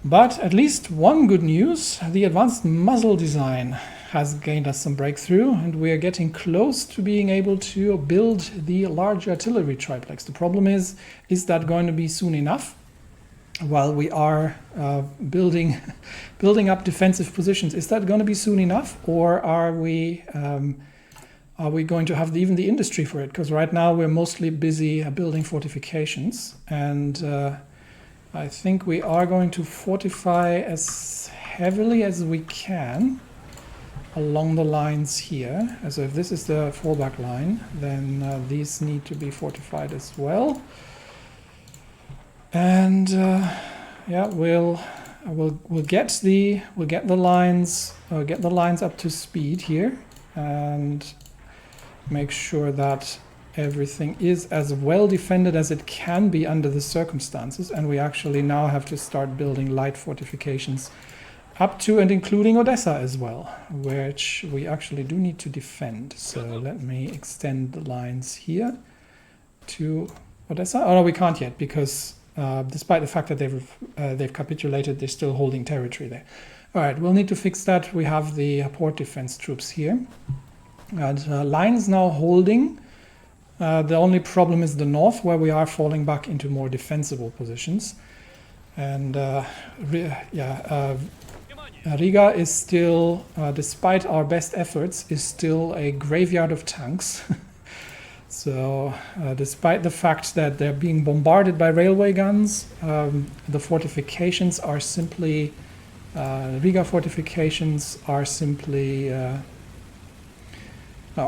But at least one good news, the advanced muzzle design has gained us some breakthrough, and we are getting close to being able to build the large artillery triplex. The problem is that going to be soon enough? While we are building up defensive positions, is that going to be soon enough, or are we going to have even the industry for it? Because right now we're mostly busy building fortifications, and I think we are going to fortify as heavily as we can along the lines here. So if this is the fallback line, then these need to be fortified as well. And yeah, we'll get the lines up to speed here, and make sure that everything is as well defended as it can be under the circumstances. And we actually now have to start building light fortifications up to and including Odessa as well, which we actually do need to defend. So let me extend the lines here to Odessa. Oh no, we can't yet, because despite the fact that they've capitulated, they're still holding territory there. All right, we'll need to fix that. We have the port defense troops here. And lines now holding. The only problem is the north, where we are falling back into more defensible positions. And Riga is still, despite our best efforts, is still a graveyard of tanks. So despite the fact that they're being bombarded by railway guns, the fortifications are simply, Riga fortifications are simply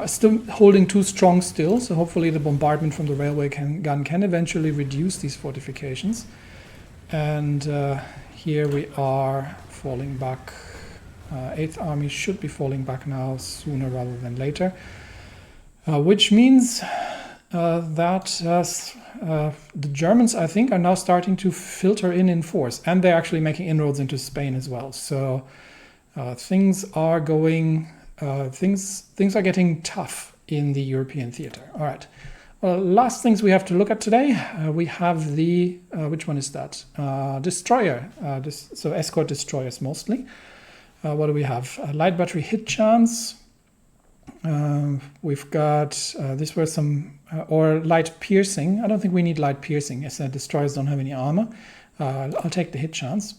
still holding too strong still, so hopefully the bombardment from the railway gun can eventually reduce these fortifications. And here we are falling back. 8th Army should be falling back now sooner rather than later, which means that the Germans, I think, are now starting to filter in force, and they're actually making inroads into Spain as well. So things are going. Things are getting tough in the European theater. All right. Well, last things we have to look at today. We have the which one is that? Destroyer. So escort destroyers mostly. What do we have? Light battery hit chance. We've got these were some or light piercing. I don't think we need light piercing, as destroyers don't have any armor. I'll take the hit chance.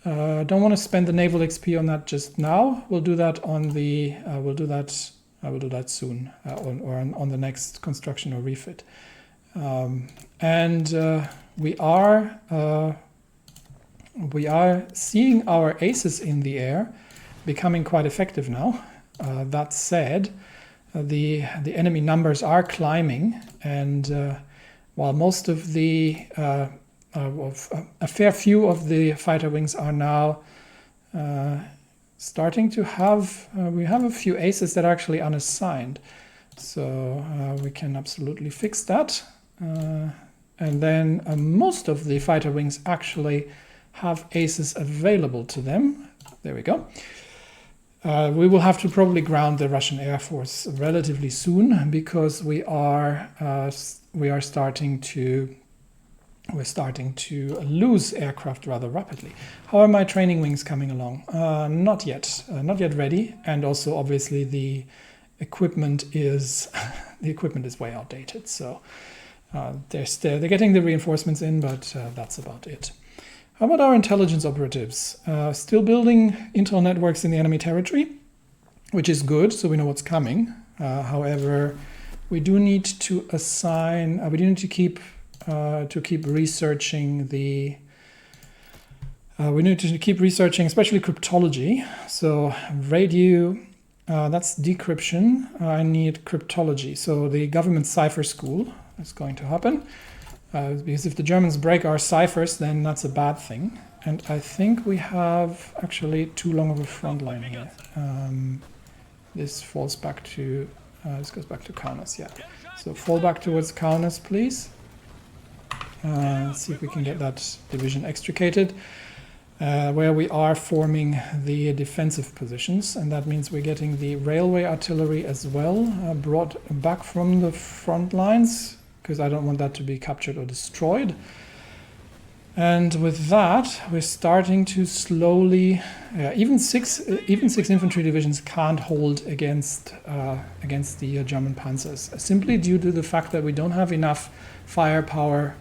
Don't want to spend the naval XP on that just now. We'll do that on the. We'll do that soon, or on the next construction or refit. And we are seeing our aces in the air becoming quite effective now. That said, the enemy numbers are climbing, and while most of the a fair few of the fighter wings are now starting to have, we have a few aces that are actually unassigned. So we can absolutely fix that. And then most of the fighter wings actually have aces available to them. There we go. We will have to probably ground the Russian Air Force relatively soon, because we are starting to lose aircraft rather rapidly. How are my training wings coming along? Not yet ready, and also obviously the equipment is way outdated. So they're getting the reinforcements in, but that's about it. How about our intelligence operatives? Still building intel networks in the enemy territory, which is good, so we know what's coming. However, we do need to assign. We do need to keep researching the. We need to keep researching, especially cryptology. So radio, that's decryption. I need cryptology. So the government cipher school is going to happen. Because if the Germans break our ciphers, then that's a bad thing. And I think we have actually too long of a front line here. This falls back to, this goes back to Kaunas, yeah. So fall back towards Kaunas, please. Let's see if we can get that division extricated. Where we are forming the defensive positions, and that means we're getting the railway artillery as well, brought back from the front lines, because I don't want that to be captured or destroyed. And with that, we're starting to slowly, even six infantry divisions can't hold against the German panzers, simply due to the fact that we don't have enough firepower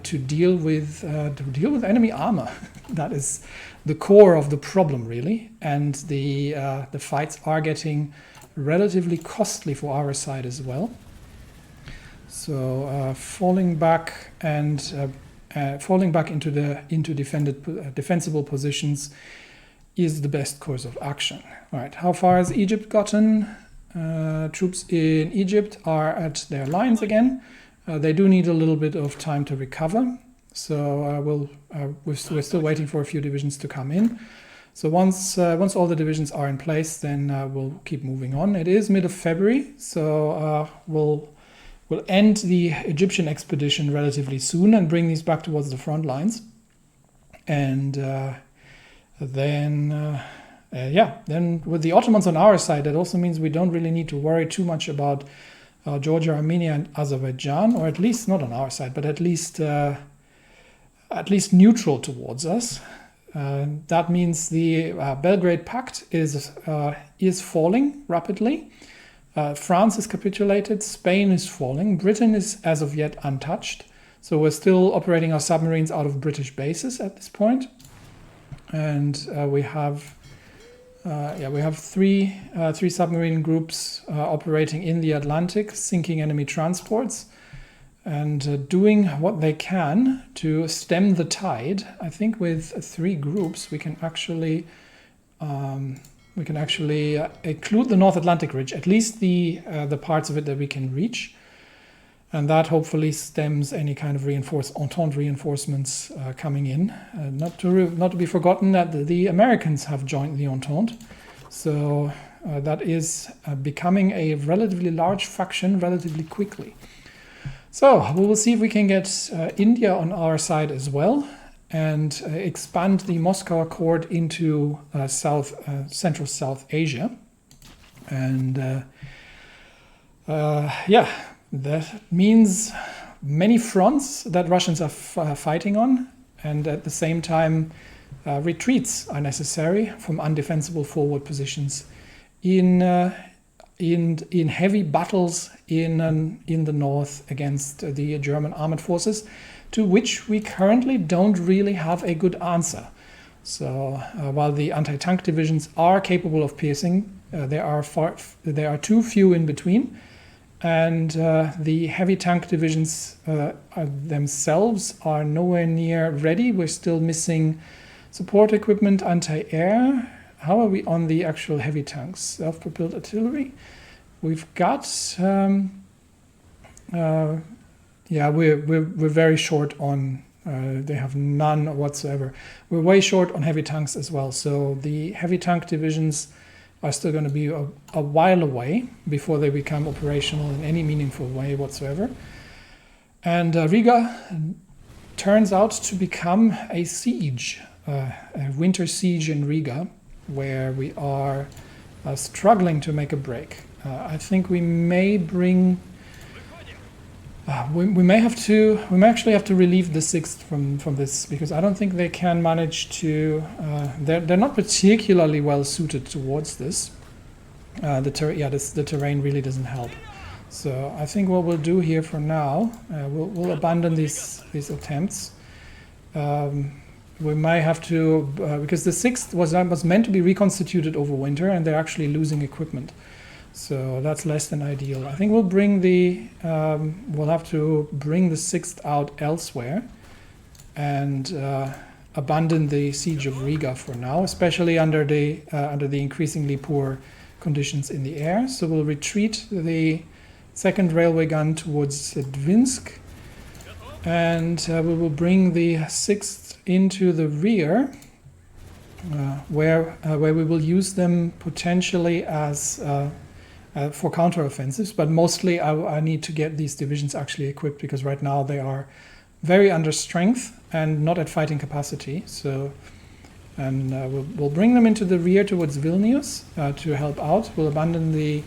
to deal with enemy armor. That is the core of the problem, really. And the fights are getting relatively costly for our side as well. So falling back into defensible positions is the best course of action. All right, how far has Egypt gotten? Troops in Egypt are at their lines again. They do need a little bit of time to recover. So we're still waiting for a few divisions to come in. So once all the divisions are in place, then we'll keep moving on. It is mid of February, so we'll end the Egyptian expedition relatively soon and bring these back towards the front lines. And then with the Ottomans on our side, that also means we don't really need to worry too much about Georgia, Armenia, and Azerbaijan, or at least not on our side, but at least neutral towards us. That means the Belgrade Pact is falling rapidly. France has capitulated, Spain is falling, Britain is as of yet untouched. So we're still operating our submarines out of British bases at this point. And we have three submarine groups operating in the Atlantic, sinking enemy transports, and doing what they can to stem the tide. I think with 3 groups we can actually include the North Atlantic Ridge, at least the parts of it that we can reach, and that hopefully stems any kind of Entente reinforcements coming in. Not to be forgotten that the Americans have joined the Entente, so that is becoming a relatively large faction relatively quickly. So we will see if we can get India on our side as well, and expand the Moscow Accord into Central South Asia. And that means many fronts that Russians are fighting on, and at the same time retreats are necessary from undefensible forward positions in heavy battles in the north against the German armored forces, to which we currently don't really have a good answer. So while the anti-tank divisions are capable of piercing, there are too few in between, and the heavy tank divisions themselves are nowhere near ready. We're still missing support equipment, anti-air. How are we on the actual heavy tanks? Self-propelled artillery. We've got we're very short on. They have none whatsoever. We're way short on heavy tanks as well. So the heavy tank divisions are still going to be a while away before they become operational in any meaningful way whatsoever. And Riga turns out to become a siege, a winter siege in Riga, where we are struggling to make a break. I think we may bring... we may actually have to relieve the 6th from this, because I don't think they can manage to... they're not particularly well suited towards this. The terrain really doesn't help. So I think what we'll do here for now, we'll abandon these attempts. We may have to, because the 6th was meant to be reconstituted over winter, and they're actually losing equipment. So that's less than ideal. I think we'll have to bring the 6th out elsewhere and abandon the siege of Riga for now, especially under the increasingly poor conditions in the air. So we'll retreat the 2nd railway gun towards Dvinsk, and we will bring the 6th into the rear, where we will use them potentially as for counteroffensives, but mostly I need to get these divisions actually equipped, because right now they are very under strength and not at fighting capacity. So, and we'll bring them into the rear towards Vilnius to help out. We'll abandon the,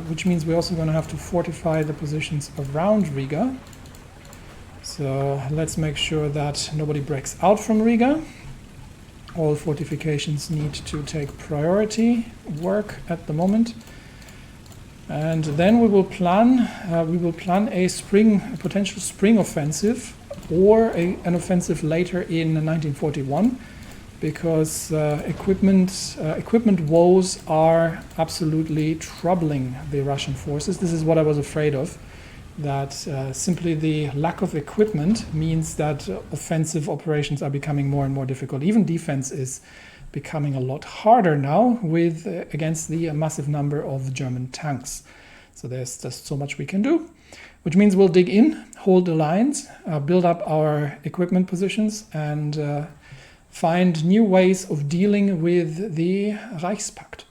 which means we're also going to have to fortify the positions around Riga. So let's make sure that nobody breaks out from Riga. All fortifications need to take priority work at the moment. And then we will plan a potential spring offensive, or an offensive later in 1941, because equipment woes are absolutely troubling the Russian forces. This is what I was afraid of, that simply the lack of equipment means that offensive operations are becoming more and more difficult. Even defense is becoming a lot harder now against the massive number of German tanks. So there's just so much we can do, which means we'll dig in, hold the lines, build up our equipment positions, and find new ways of dealing with the Reichspakt.